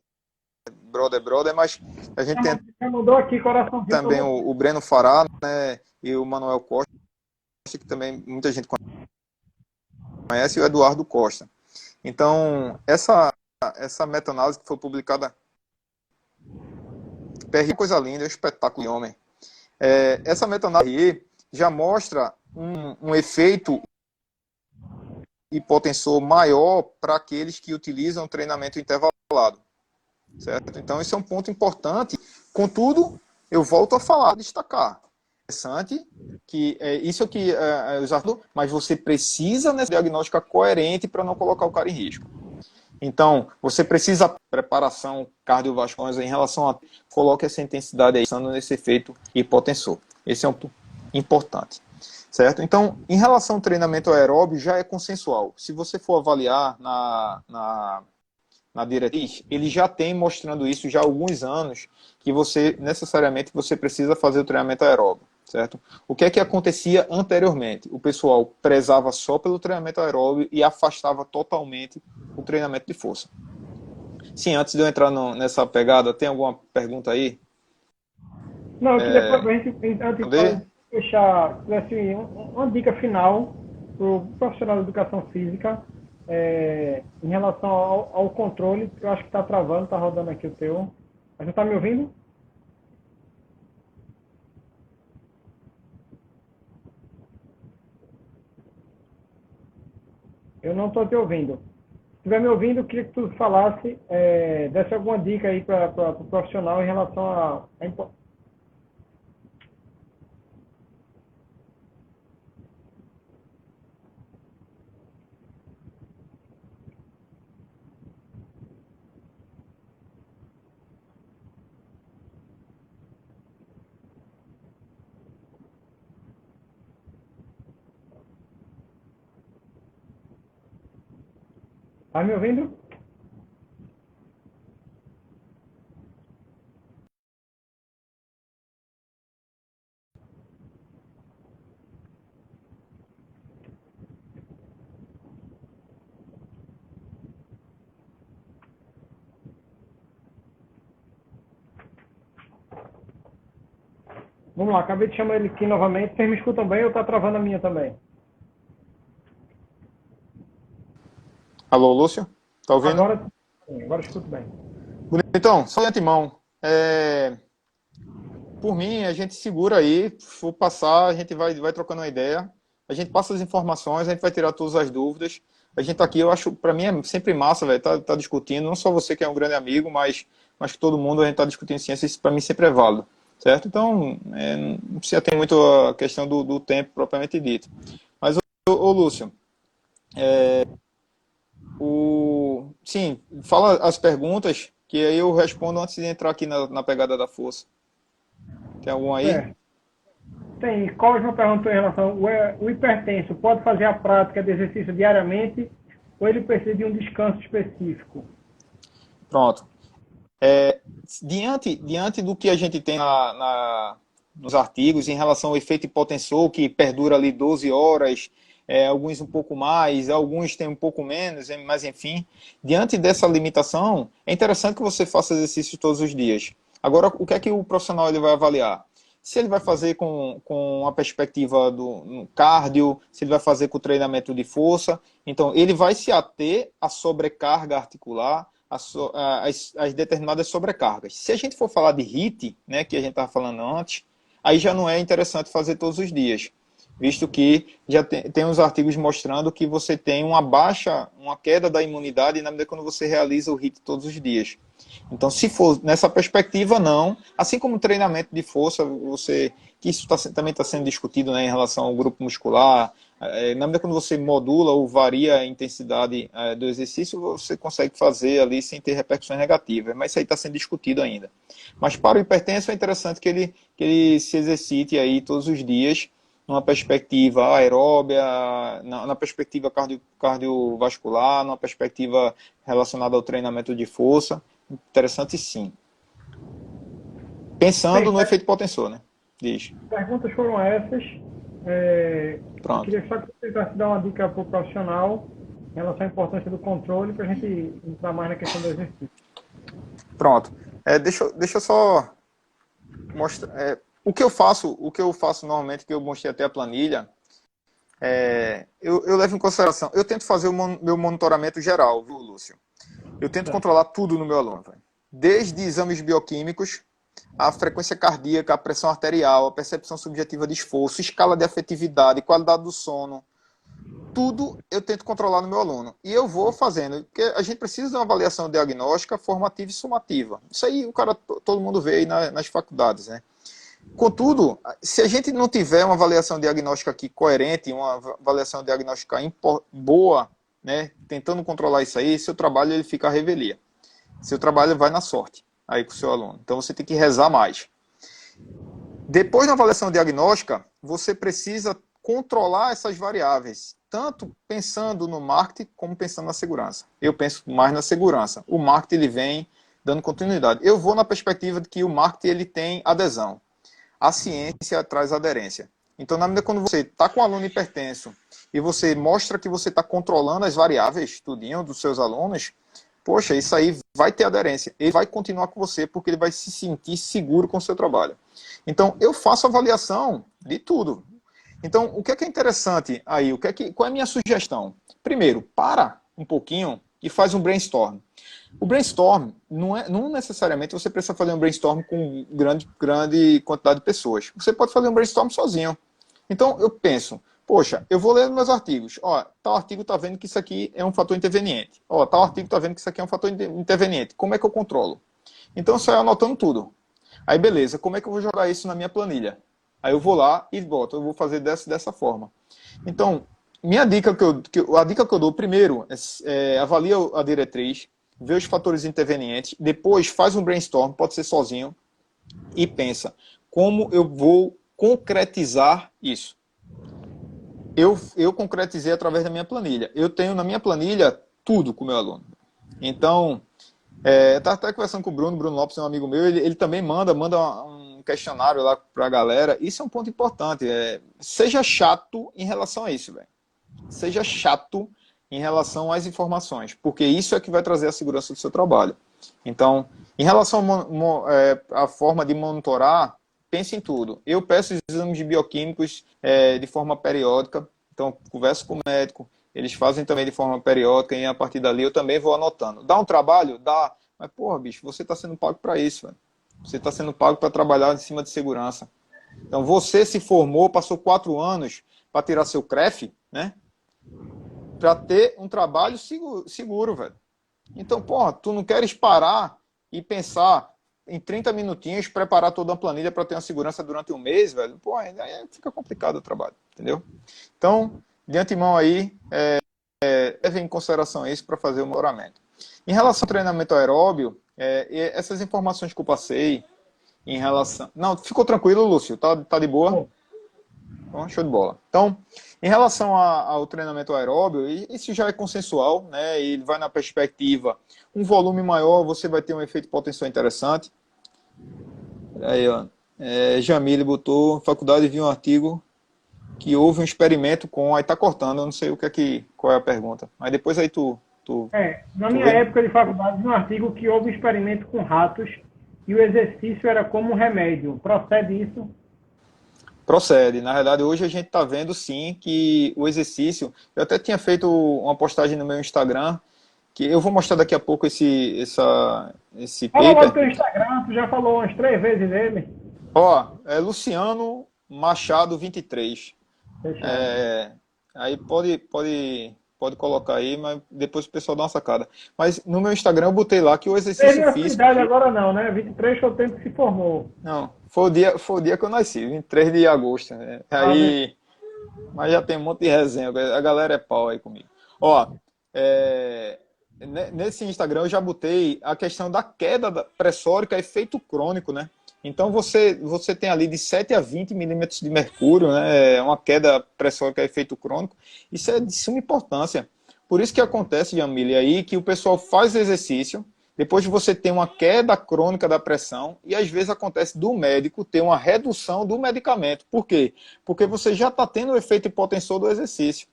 mas a gente tem mandou aqui, coraçãozinho, também o Breno Fará, né? E o Manuel Costa, que também muita gente conhece, e o Eduardo Costa. Então, essa meta-análise que foi publicada, Perrier é coisa linda, é um espetáculo de homem. Essa meta-análise já mostra um efeito hipotensor maior para aqueles que utilizam treinamento intervalado, certo? Então, esse é um ponto importante. Contudo, eu volto a falar, destacar. Interessante que isso aqui mas você precisa nessa diagnóstica coerente para não colocar o cara em risco. Então, você precisa preparação cardiovascular em relação a coloque essa intensidade aí, pensando nesse efeito hipotensor. Esse é um ponto importante. Certo? Então, em relação ao treinamento aeróbio, já é consensual. Se você for avaliar na diretriz, ele já tem mostrando isso já há alguns anos, que você, necessariamente, você precisa fazer o treinamento aeróbio. Certo? O que é que acontecia anteriormente? O pessoal prezava só pelo treinamento aeróbio e afastava totalmente o treinamento de força. Sim, antes de eu entrar nessa pegada, tem alguma pergunta aí? Não, eu queria pra gente, antes de fechar, assim, uma dica final para o profissional de educação física em relação ao controle. Eu acho que está travando, está rodando aqui o teu. Mas você está me ouvindo? Eu não estou te ouvindo. estiver me ouvindo, eu queria que tu falasse, desse alguma dica aí para o profissional em relação Tá me ouvindo? Vamos lá, acabei de chamar ele aqui novamente. Vocês me escutam bem ou está travando a minha também? Alô, Lúcio? Tá ouvindo? Agora, sim, agora escuto bem. Então, só de antemão, por mim, a gente segura aí, for passar, a gente vai trocando uma ideia, a gente passa as informações, a gente vai tirar todas as dúvidas. A gente tá aqui, eu acho, para mim é sempre massa, velho, tá discutindo, não só você que é um grande amigo, mas que todo mundo, a gente tá discutindo ciência, isso para mim sempre é válido, certo? Então, não precisa ter muito a questão do tempo propriamente dito. Mas, ô Lúcio, sim, fala as perguntas, que aí eu respondo antes de entrar aqui na pegada da força. Tem algum aí? Tem. Cosmo perguntou em relação o hipertenso pode fazer a prática de exercício diariamente ou ele precisa de um descanso específico? Pronto. Diante do que a gente tem nos artigos em relação ao efeito hipotensor, que perdura ali 12 horas, alguns um pouco mais, alguns têm um pouco menos, mas enfim, diante dessa limitação, é interessante que você faça exercício todos os dias. Agora, o que é que o profissional ele vai avaliar? Se ele vai fazer com a perspectiva do cardio, se ele vai fazer com o treinamento de força, então ele vai se ater à sobrecarga articular, as determinadas sobrecargas. Se a gente for falar de HIIT, né, que a gente estava falando antes, aí já não é interessante fazer todos os dias, visto que já tem uns artigos mostrando que você tem uma queda da imunidade na medida quando você realiza o HIIT todos os dias. Então, se for nessa perspectiva, não. Assim como o treinamento de força, que isso também está sendo discutido, né, em relação ao grupo muscular. Na medida quando você modula ou varia a intensidade do exercício, você consegue fazer ali sem ter repercussões negativas. Mas isso aí está sendo discutido ainda. Mas para o hipertenso é interessante que ele se exercite aí todos os dias, numa perspectiva aeróbia, na perspectiva cardiovascular, numa perspectiva relacionada ao treinamento de força. Interessante sim. Pensando no efeito hipotensor, né? Diz. Perguntas foram essas. Pronto. Queria só que você tentasse dar uma dica para o profissional em relação à importância do controle para a gente entrar mais na questão do exercício. Pronto. Deixa eu só mostrar. O que eu faço normalmente, que eu mostrei até a planilha, eu levo em consideração. Eu tento fazer o meu monitoramento geral, viu, Lúcio? Eu tento controlar tudo no meu aluno, véio. Desde exames bioquímicos, a frequência cardíaca, a pressão arterial, a percepção subjetiva de esforço, escala de afetividade, qualidade do sono. Tudo eu tento controlar no meu aluno. E eu vou fazendo, porque a gente precisa de uma avaliação diagnóstica, formativa e sumativa. Isso aí todo mundo vê aí nas faculdades, né? Contudo, se a gente não tiver uma avaliação diagnóstica aqui coerente, uma avaliação diagnóstica boa, né, tentando controlar isso aí, seu trabalho ele fica à revelia. Seu trabalho vai na sorte aí com o seu aluno. Então você tem que rezar mais. Depois da avaliação diagnóstica, você precisa controlar essas variáveis, tanto pensando no marketing como pensando na segurança. Eu penso mais na segurança. O marketing ele vem dando continuidade. Eu vou na perspectiva de que o marketing ele tem adesão. A ciência traz aderência. Então, na medida quando você está com um aluno hipertenso e você mostra que você está controlando as variáveis, tudinho, dos seus alunos, poxa, isso aí vai ter aderência. Ele vai continuar com você porque ele vai se sentir seguro com o seu trabalho. Então, eu faço avaliação de tudo. Então, o que é interessante aí? Qual é a minha sugestão? Primeiro, para um pouquinho e faz um brainstorm. O brainstorm, não necessariamente você precisa fazer um brainstorm com grande quantidade de pessoas. Você pode fazer um brainstorm sozinho. Então, eu penso, Poxa, eu vou ler meus artigos. Ó, tal artigo está vendo que isso aqui é um fator interveniente. Ó, tal artigo está vendo que isso aqui é um fator interveniente. Como é que eu controlo? Então, eu saio anotando tudo. Aí, beleza, como é que eu vou jogar isso na minha planilha? Aí eu vou lá e boto, eu vou fazer dessa forma. Então, a dica que eu dou primeiro avalia a diretriz, vê os fatores intervenientes, depois faz um brainstorm, pode ser sozinho, e pensa, como eu vou concretizar isso? Eu concretizei através da minha planilha. Eu tenho na minha planilha tudo com o meu aluno. Então, estava até conversando com o Bruno Lopes, um amigo meu, ele também manda um questionário lá para a galera. Isso é um ponto importante. Seja chato em relação a isso, velho. Seja chato em relação às informações, porque isso é que vai trazer a segurança do seu trabalho. Então, em relação à forma de monitorar, pense em tudo. Eu peço exames de bioquímicos de forma periódica, então converso com o médico, eles fazem também de forma periódica e a partir dali eu também vou anotando. Dá um trabalho? Dá. Mas, porra, bicho, você está sendo pago para isso, velho. Você está sendo pago para trabalhar em cima de segurança. Então, você se formou, passou 4 anos para tirar seu CREF, né? Para ter um trabalho seguro, velho. Então, porra, tu não queres parar e pensar em 30 minutinhos, preparar toda uma planilha para ter uma segurança durante um mês, velho? Pô, aí fica complicado o trabalho, entendeu? Então, de antemão aí, leve em consideração isso para fazer o monitoramento. Em relação ao treinamento aeróbio, essas informações que eu passei em relação... Não, ficou tranquilo, Lúcio? Tá de boa? Então, show de bola. Então, em relação ao treinamento aeróbio, isso já é consensual, né? Ele vai na perspectiva, um volume maior, você vai ter um efeito potencial interessante. Aí, ó, Jamile botou, faculdade viu um artigo que houve um experimento com, aí tá cortando, eu não sei qual é a pergunta, mas depois aí na minha época de faculdade, vi um artigo que houve um experimento com ratos e o exercício era como um remédio. Procede isso? Procede. Na verdade, hoje a gente está vendo sim que o exercício... Eu até tinha feito uma postagem no meu Instagram, que eu vou mostrar daqui a pouco esse Fala paper. logo do teu Instagram, tu já falou umas 3 vezes dele. Ó, é Luciano Machado 23. Aí pode colocar aí, mas depois o pessoal dá uma sacada. Mas no meu Instagram eu botei lá que o exercício físico... idade agora não, né? 23 foi o tempo que se formou. Não, foi o dia que eu nasci, 23 de agosto. Né? Aí... Mas já tem um monte de resenha, a galera é pau aí comigo. Ó, nesse Instagram eu já botei a questão da queda pressórica, efeito crônico, né? Então você tem ali de 7 a 20 milímetros de mercúrio, né? Uma queda pressórica, efeito crônico. Isso é de suma importância. Por isso que acontece, Jamile, aí que o pessoal faz exercício, depois você tem uma queda crônica da pressão e às vezes acontece do médico ter uma redução do medicamento. Por quê? Porque você já está tendo o efeito hipotensor do exercício.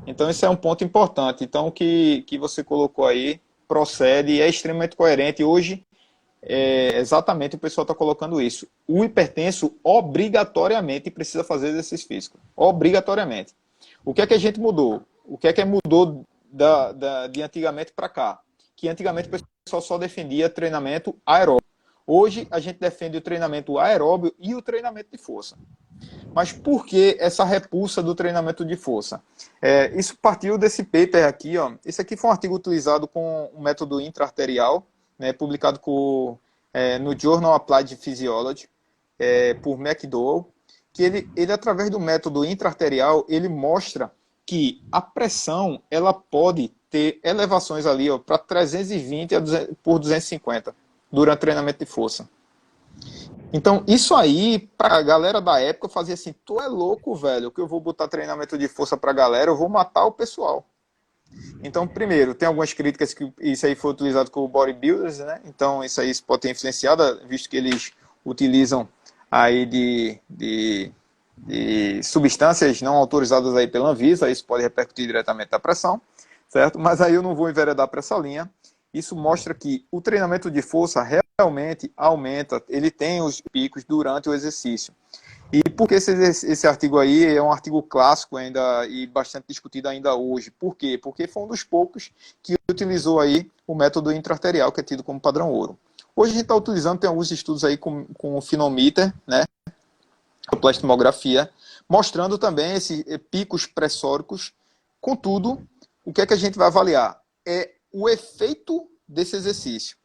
Então, esse é um ponto importante. Então, o que você colocou aí procede e é extremamente coerente. Hoje, exatamente o pessoal está colocando isso. O hipertenso obrigatoriamente precisa fazer exercício físico. Obrigatoriamente. O que é que a gente mudou? O que é que mudou de antigamente para cá? Que antigamente o pessoal só defendia treinamento aeróbio. Hoje, a gente defende o treinamento aeróbio e o treinamento de força. Mas por que essa repulsa do treinamento de força? Isso partiu desse paper aqui. Ó. Esse aqui foi um artigo utilizado com o método intra-arterial, né, publicado no Journal Applied Physiology, por McDowell, que ele, através do método intra-arterial, ele mostra que a pressão ela pode ter elevações ali para 320 por 250 durante o treinamento de força. Então, isso aí, pra galera da época, fazia assim, tu é louco, velho, que eu vou botar treinamento de força pra galera, eu vou matar o pessoal. Então, primeiro, tem algumas críticas que isso aí foi utilizado com bodybuilders, né? Então, isso aí pode ter influenciado, visto que eles utilizam aí de substâncias não autorizadas aí pela Anvisa, isso pode repercutir diretamente na pressão, certo? Mas aí eu não vou enveredar para essa linha. Isso mostra que o treinamento de força realmente aumenta, ele tem os picos durante o exercício. E por que esse artigo aí é um artigo clássico ainda e bastante discutido ainda hoje? Por quê? Porque foi um dos poucos que utilizou aí o método intra-arterial, que é tido como padrão ouro. Hoje a gente está utilizando, tem alguns estudos aí com o finomíter, né? A plastimografia, mostrando também esses picos pressóricos. Contudo, o que é que a gente vai avaliar? É o efeito desse exercício,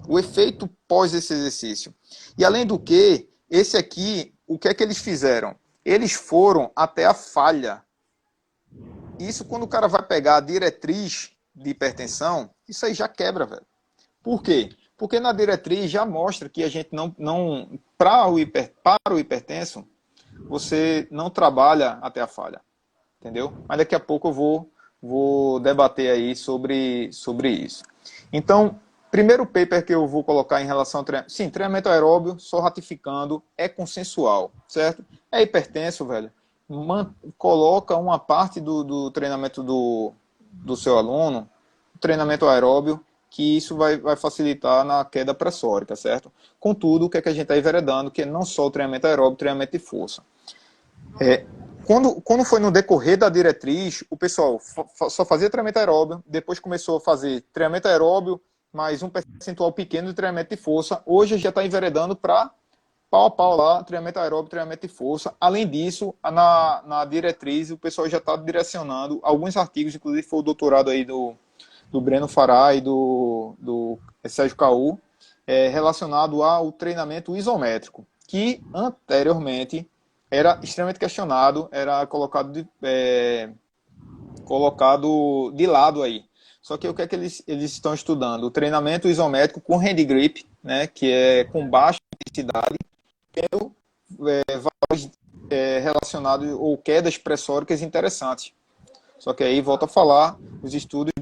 o efeito pós esse exercício. E além do que, esse aqui, o que é que eles fizeram? Eles foram até a falha. Isso quando o cara vai pegar a diretriz de hipertensão, isso aí já quebra, velho. Por quê? Porque na diretriz já mostra que a gente não para o hipertenso, você não trabalha até a falha. Entendeu? Mas daqui a pouco eu vou debater aí sobre isso. Então, primeiro paper que eu vou colocar em relação ao treinamento. Sim, treinamento aeróbio, só ratificando, é consensual, certo? É hipertenso, velho. Coloca uma parte do treinamento do seu aluno, treinamento aeróbio, que isso vai facilitar na queda pressórica, certo? Contudo, o que é que a gente está enveredando, que é não só o treinamento aeróbio, treinamento de força. Quando foi no decorrer da diretriz, o pessoal só fazia treinamento aeróbio, depois começou a fazer treinamento aeróbio, mais um percentual pequeno de treinamento de força. Hoje já está enveredando para pau a pau lá, treinamento aeróbio, treinamento de força. Além disso, na diretriz, o pessoal já está direcionando alguns artigos, inclusive foi o doutorado aí do Breno Fará e do Sérgio Caú, relacionado ao treinamento isométrico, que anteriormente era extremamente questionado, era colocado de lado aí. Só que o que é que eles estão estudando? O treinamento isométrico com hand grip, né, que é com baixa intensidade, tendo valores relacionados ou quedas pressóricas interessantes. Só que aí volta a falar, os estudos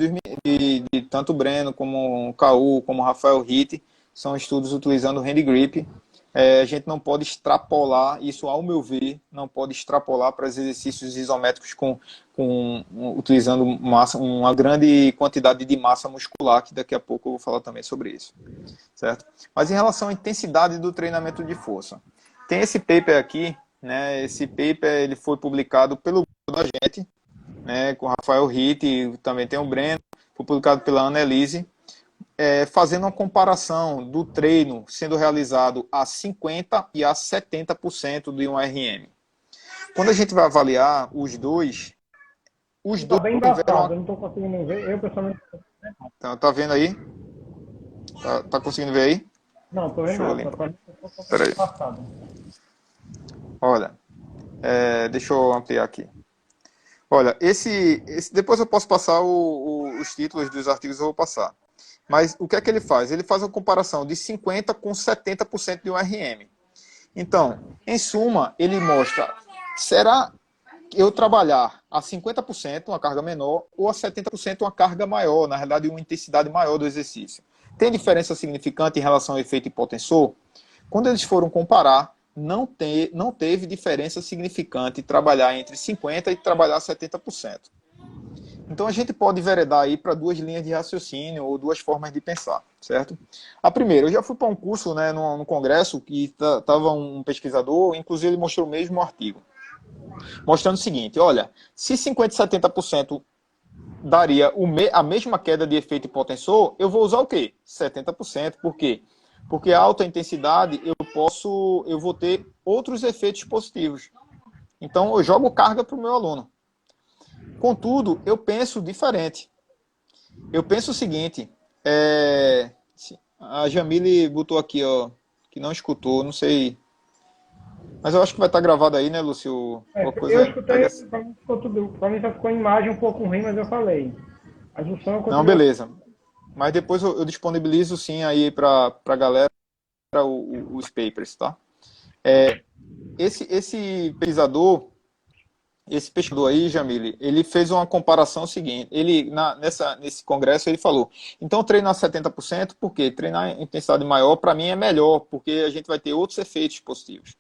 de tanto Breno como o Caú, como o Rafael Ritt, são estudos utilizando o hand grip. A gente não pode extrapolar, isso ao meu ver, não pode extrapolar para os exercícios isométricos utilizando uma grande quantidade de massa muscular, que daqui a pouco eu vou falar também sobre isso, certo? Mas em relação à intensidade do treinamento de força, tem esse paper aqui, né? Esse paper ele foi publicado pelo grupo da gente, né? Com o Rafael Ritt, também tem o Breno, foi publicado pela Annelise, fazendo uma comparação do treino sendo realizado a 50% e a 70% de um RM. Quando a gente vai avaliar os dois tá bem embaçado, eu não estou conseguindo ver, eu pessoalmente... Tá vendo aí? Tá conseguindo ver aí? Não, estou vendo nada, Peraí. Olha, deixa eu ampliar aqui. Olha, depois eu posso passar os títulos dos artigos, eu vou passar. Mas o que é que ele faz? Ele faz uma comparação de 50% com 70% de um RM. Então, em suma, ele mostra, será eu trabalhar a 50% uma carga menor ou a 70% uma carga maior, na realidade uma intensidade maior do exercício? Tem diferença significante em relação ao efeito hipotensor? Quando eles foram comparar, não teve diferença significante trabalhar entre 50% e trabalhar 70%. Então a gente pode enveredar aí para duas linhas de raciocínio ou duas formas de pensar, certo? A primeira, eu já fui para um curso, né, no congresso, que estava um pesquisador, inclusive ele mostrou o mesmo artigo, mostrando o seguinte, olha, se 50% e 70% daria a mesma queda de efeito hipotensor, eu vou usar o quê? 70%. Por quê? Porque a alta intensidade eu vou ter outros efeitos positivos. Então eu jogo carga para o meu aluno. Contudo, eu penso diferente. Eu penso o seguinte, a Jamile botou aqui, ó, que não escutou, não sei, mas eu acho que vai estar gravado aí, né, Lúcio? Eu escutei, para mim só ficou a imagem um pouco ruim, mas eu falei. A junção não, beleza. Mas depois eu disponibilizo sim aí para a galera os papers, tá? Esse pesquisador aí, Jamile, ele fez uma comparação seguinte. Ele, nesse congresso, ele falou, então treinar 70%, por quê? Treinar em intensidade maior, para mim, é melhor, porque a gente vai ter outros efeitos positivos.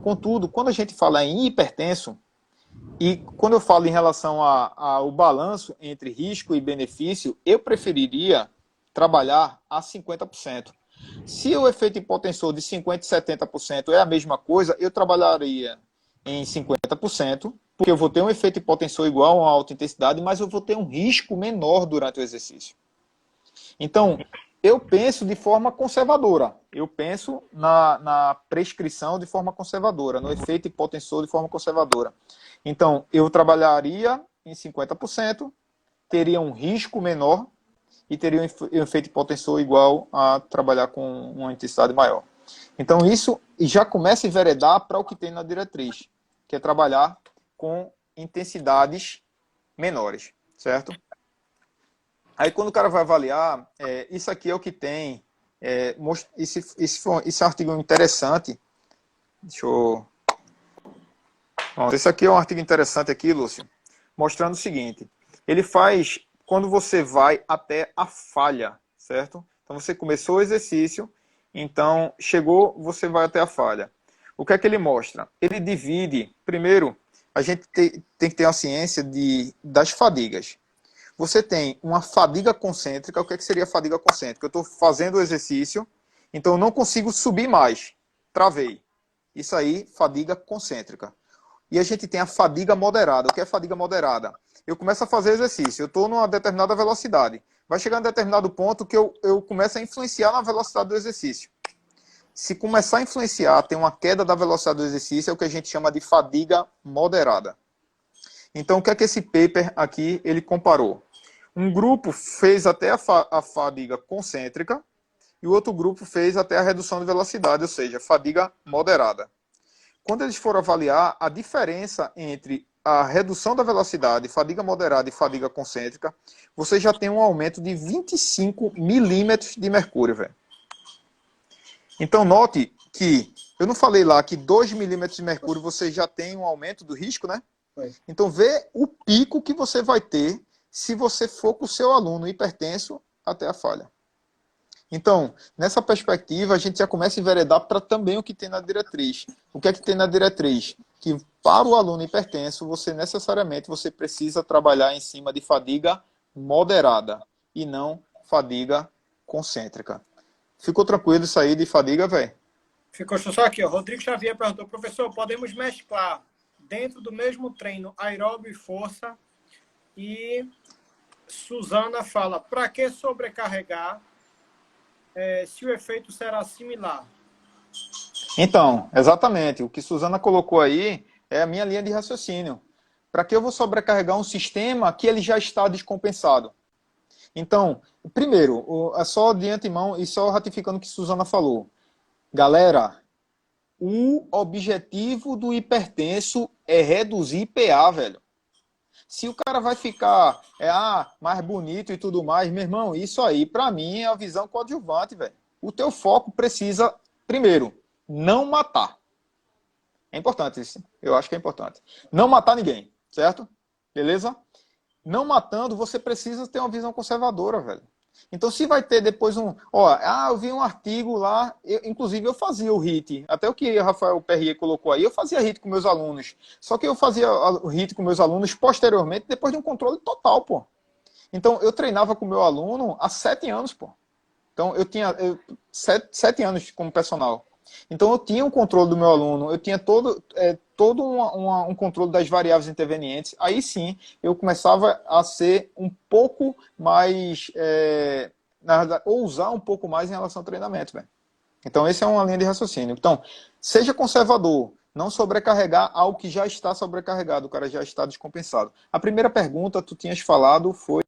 Contudo, quando a gente fala em hipertenso, e quando eu falo em relação ao balanço entre risco e benefício, eu preferiria trabalhar a 50%. Se o efeito hipotensor de 50% e 70% é a mesma coisa, eu trabalharia em 50%, porque eu vou ter um efeito hipotensor igual a uma alta intensidade, mas eu vou ter um risco menor durante o exercício. Então, eu penso de forma conservadora. Eu penso na prescrição de forma conservadora, no efeito hipotensor de forma conservadora. Então, eu trabalharia em 50%, teria um risco menor e teria um efeito hipotensor igual a trabalhar com uma intensidade maior. Então, isso já começa a enveredar para o que tem na diretriz, que é trabalhar com intensidades menores, certo? Aí, quando o cara vai avaliar, isso aqui é o que tem. Esse artigo interessante. Deixa eu... Bom, esse aqui é um artigo interessante aqui, Lúcio, mostrando o seguinte. Ele faz quando você vai até a falha, certo? Então, você começou o exercício, então, chegou, você vai até a falha. O que é que ele mostra? Ele divide, primeiro, a gente tem que ter a ciência das fadigas. Você tem uma fadiga concêntrica. O que é que seria fadiga concêntrica? Eu estou fazendo o exercício, então eu não consigo subir mais. Travei. Isso aí, fadiga concêntrica. E a gente tem a fadiga moderada. O que é fadiga moderada? Eu começo a fazer exercício, eu estou numa determinada velocidade. Vai chegar em determinado ponto que eu começo a influenciar na velocidade do exercício. Se começar a influenciar, tem uma queda da velocidade do exercício, é o que a gente chama de fadiga moderada. Então, o que é que esse paper aqui ele comparou? Um grupo fez até a fadiga concêntrica e o outro grupo fez até a redução de velocidade, ou seja, fadiga moderada. Quando eles foram avaliar a diferença entre a redução da velocidade, fadiga moderada e fadiga concêntrica, você já tem um aumento de 25 milímetros de mercúrio, velho. Então, note que eu não falei lá que 2 milímetros de mercúrio você já tem um aumento do risco, né? Então, vê o pico que você vai ter se você for com o seu aluno hipertenso até a falha. Então, nessa perspectiva, a gente já começa a enveredar para também o que tem na diretriz. O que é que tem na diretriz? Que para o aluno hipertenso, você necessariamente precisa trabalhar em cima de fadiga moderada e não fadiga concêntrica. Ficou tranquilo isso aí de fadiga, velho? Ficou só aqui, ó. Rodrigo Xavier perguntou, professor, podemos mesclar dentro do mesmo treino aeróbio e força? E Suzana fala, para que sobrecarregar se o efeito será similar? Então, exatamente. O que Suzana colocou aí é a minha linha de raciocínio. Para que eu vou sobrecarregar um sistema que ele já está descompensado? Então, primeiro, só de antemão e só ratificando o que Suzana falou. Galera, o objetivo do hipertenso é reduzir PA, velho. Se o cara vai ficar mais bonito e tudo mais, meu irmão, isso aí, para mim, é a visão coadjuvante, velho. O teu foco precisa, primeiro, não matar. É importante isso. Eu acho que é importante. Não matar ninguém, certo? Beleza? Não matando, você precisa ter uma visão conservadora, velho. Então, se vai ter depois eu vi um artigo lá, inclusive eu fazia o HIIT, até o que o Rafael Perrier colocou aí, eu fazia HIIT com meus alunos. Só que eu fazia o HIIT com meus alunos posteriormente, depois de um controle total, pô. Então, eu treinava com meu aluno há 7 anos, pô. Então, eu tinha 7 anos como personal. Então, eu tinha um controle do meu aluno, eu tinha todo um controle das variáveis intervenientes. Aí sim, eu começava a ser um pouco mais, na verdade, ousar um pouco mais em relação ao treinamento, velho. Então, essa é uma linha de raciocínio. Então, seja conservador, não sobrecarregar algo que já está sobrecarregado, o cara já está descompensado. A primeira pergunta, tu tinhas falado, foi,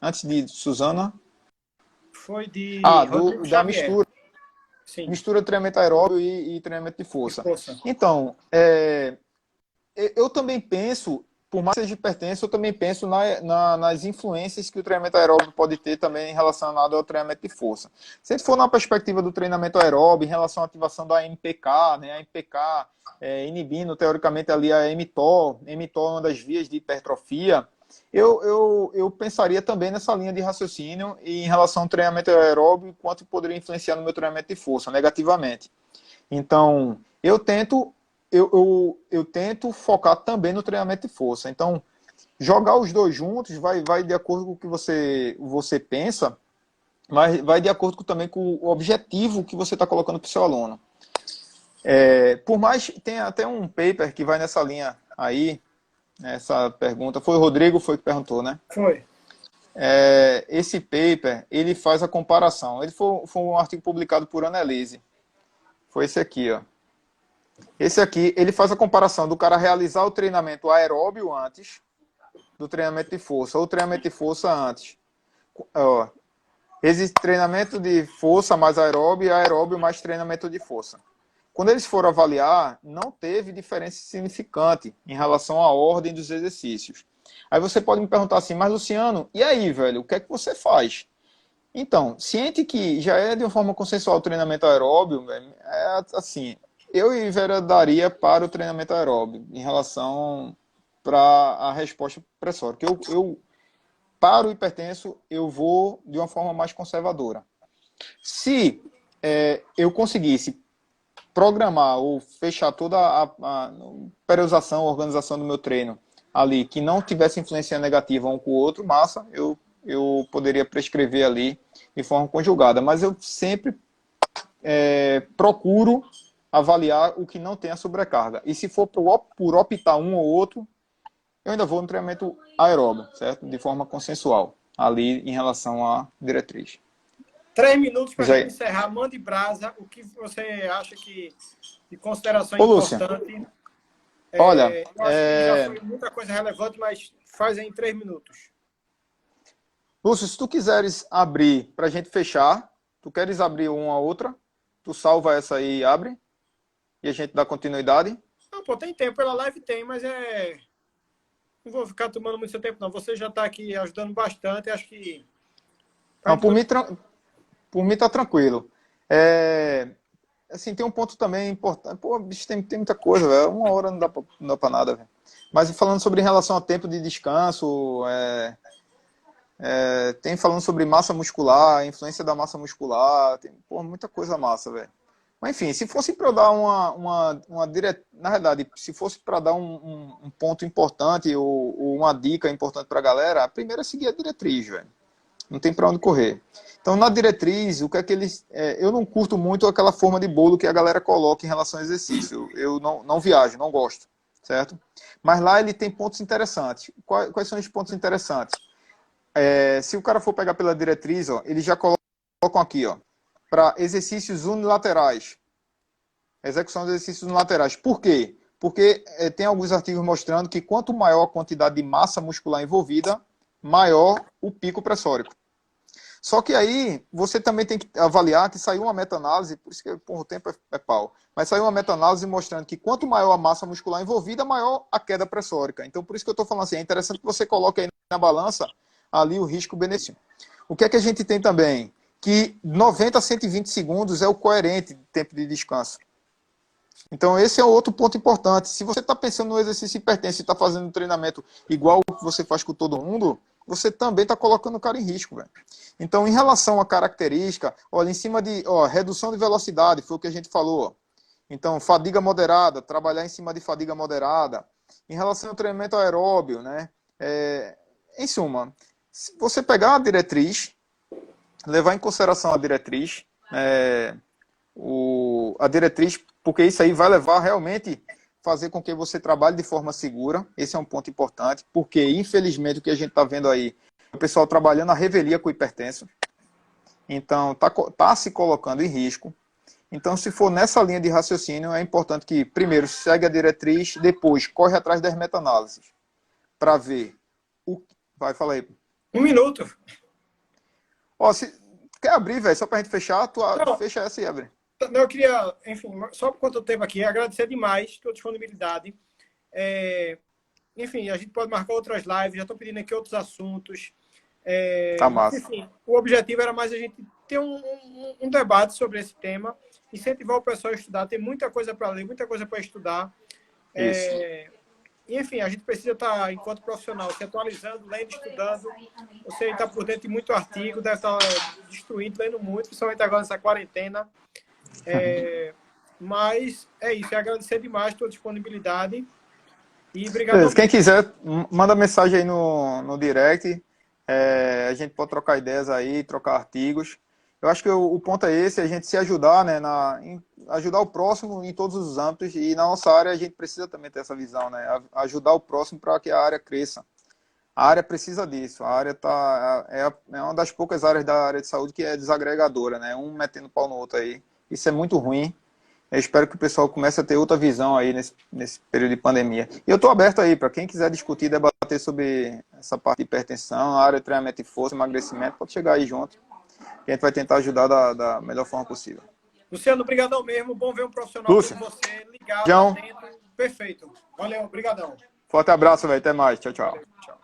antes de Suzana? Foi de da mistura. Sim. Mistura de treinamento aeróbio e treinamento de força. Então, eu também penso, por mais que seja hipertenso, eu também penso nas influências que o treinamento aeróbio pode ter também relacionado ao treinamento de força. Se a gente for na perspectiva do treinamento aeróbio, em relação à ativação da MPK, né, a MPK inibindo, teoricamente, ali a mTOR. mTOR é uma das vias de hipertrofia. Eu pensaria também nessa linha de raciocínio e em relação ao treinamento aeróbio, quanto poderia influenciar no meu treinamento de força, negativamente. Então, eu tento focar também no treinamento de força. Então, jogar os dois juntos vai de acordo com o que você pensa, mas vai de acordo também com o objetivo que você está colocando para o seu aluno. Por mais, tem até um paper que vai nessa linha aí. Essa pergunta foi o Rodrigo que perguntou, né? Foi. esse paper, ele faz a comparação. Ele foi um artigo publicado por Annelise. Foi esse aqui, ó. Esse aqui, ele faz a comparação do cara realizar o treinamento aeróbio antes do treinamento de força, ou treinamento de força antes. Ó, existe treinamento de força mais aeróbio e aeróbio mais treinamento de força. Quando eles foram avaliar, não teve diferença significante em relação à ordem dos exercícios. Aí você pode me perguntar assim, mas Luciano, e aí, velho, o que é que você faz? Então, ciente que já é de uma forma consensual o treinamento aeróbio, é assim, eu enveredaria para o treinamento aeróbio em relação para a resposta pressórica. Para o hipertenso, eu vou de uma forma mais conservadora. Se eu conseguisse programar ou fechar toda a periodização, organização do meu treino ali, que não tivesse influência negativa um com o outro, massa, eu poderia prescrever ali de forma conjugada. Mas eu sempre procuro avaliar o que não tem a sobrecarga. E se for por optar um ou outro, eu ainda vou no treinamento aeróbio, certo? De forma consensual, ali em relação à diretriz. 3 minutos para a gente encerrar. Mande brasa. O que você acha que de consideração importante? Olha, eu acho que já foi muita coisa relevante, mas faz em 3 minutos. Lúcio, se tu quiseres abrir para a gente fechar, tu queres abrir uma a outra, tu salva essa aí e abre, e a gente dá continuidade? Não, pô, tem tempo. Pela live tem, mas não vou ficar tomando muito seu tempo, não. Você já está aqui ajudando bastante, acho que... Não, por mim tá tranquilo. Assim, tem um ponto também importante. Pô, bicho, tem muita coisa, velho. 1 hora não dá pra nada, velho. Mas falando sobre em relação ao tempo de descanso, tem falando sobre massa muscular, influência da massa muscular, tem muita coisa massa, velho. Mas enfim, se fosse para eu dar na verdade, se fosse para dar um ponto importante ou uma dica importante para a galera, a primeira é seguir a diretriz, velho. Não tem para onde correr. Então, na diretriz, o que é que eles... eu não curto muito aquela forma de bolo que a galera coloca em relação ao exercício. Eu não viajo, não gosto, certo? Mas lá ele tem pontos interessantes. Quais são os pontos interessantes? Se o cara for pegar pela diretriz, ó, eles já colocam aqui, ó, para exercícios unilaterais. Execução de exercícios unilaterais. Por quê? Porque tem alguns artigos mostrando que quanto maior a quantidade de massa muscular envolvida, maior o pico pressórico. Só que aí, você também tem que avaliar que saiu uma meta-análise, por isso que o tempo é pau, mas saiu uma meta-análise mostrando que quanto maior a massa muscular envolvida, maior a queda pressórica. Então, por isso que eu estou falando assim, é interessante que você coloque aí na balança ali o risco-benefício. O que é que a gente tem também? Que 90 a 120 segundos é o coerente de tempo de descanso. Então, esse é outro ponto importante. Se você está pensando no exercício hipertenso e está fazendo um treinamento igual o que você faz com todo mundo, você também está colocando o cara em risco, velho. Então, em relação à característica, olha, em cima de redução de velocidade, foi o que a gente falou. Então, fadiga moderada, trabalhar em cima de fadiga moderada. Em relação ao treinamento aeróbio, né? Em suma, se você pegar a diretriz, levar em consideração a diretriz, porque isso aí vai levar realmente fazer com que você trabalhe de forma segura. Esse é um ponto importante, porque infelizmente o que a gente está vendo aí, o pessoal trabalhando a revelia com o hipertenso, então tá se colocando em risco. Então, se for nessa linha de raciocínio, é importante que primeiro segue a diretriz, depois corre atrás das meta-análises para ver vai, fala aí. 1 minuto. Se quer abrir, velho, só pra gente fechar, tu fecha essa e abre. Não, eu queria, enfim, só por quanto tempo aqui, agradecer demais a tua disponibilidade. Enfim, a gente pode marcar outras lives, já estou pedindo aqui outros assuntos. Tá massa. Enfim, o objetivo era mais a gente ter um debate sobre esse tema, incentivar o pessoal a estudar, tem muita coisa para ler, muita coisa para estudar. Enfim, a gente precisa estar, enquanto profissional, se atualizando, lendo, estudando. Você está por dentro de muito artigo, deve estar destruindo, lendo muito, principalmente agora nessa quarentena. Mas é isso, agradecer demais a tua disponibilidade. E obrigado. Beleza, quem quiser, manda mensagem aí no direct. A gente pode trocar ideias aí, trocar artigos. Eu acho que o ponto é esse, a gente se ajudar, né, em ajudar o próximo em todos os âmbitos, e na nossa área a gente precisa também ter essa visão, né, ajudar o próximo para que a área cresça. a área precisa disso. A área é uma das poucas áreas da área de saúde que é desagregadora, né? Um metendo pau no outro aí. Isso é muito ruim. Eu espero que o pessoal comece a ter outra visão aí nesse período de pandemia. E eu estou aberto aí para quem quiser discutir, debater sobre essa parte de hipertensão, a área de treinamento de força, emagrecimento, pode chegar aí junto. E a gente vai tentar ajudar da melhor forma possível. Luciano, obrigadão mesmo. Bom ver um profissional Lúcio, como você ligado João, atento. Perfeito. Valeu, obrigadão. forte abraço, velho. Até mais. Tchau, tchau. Valeu, tchau.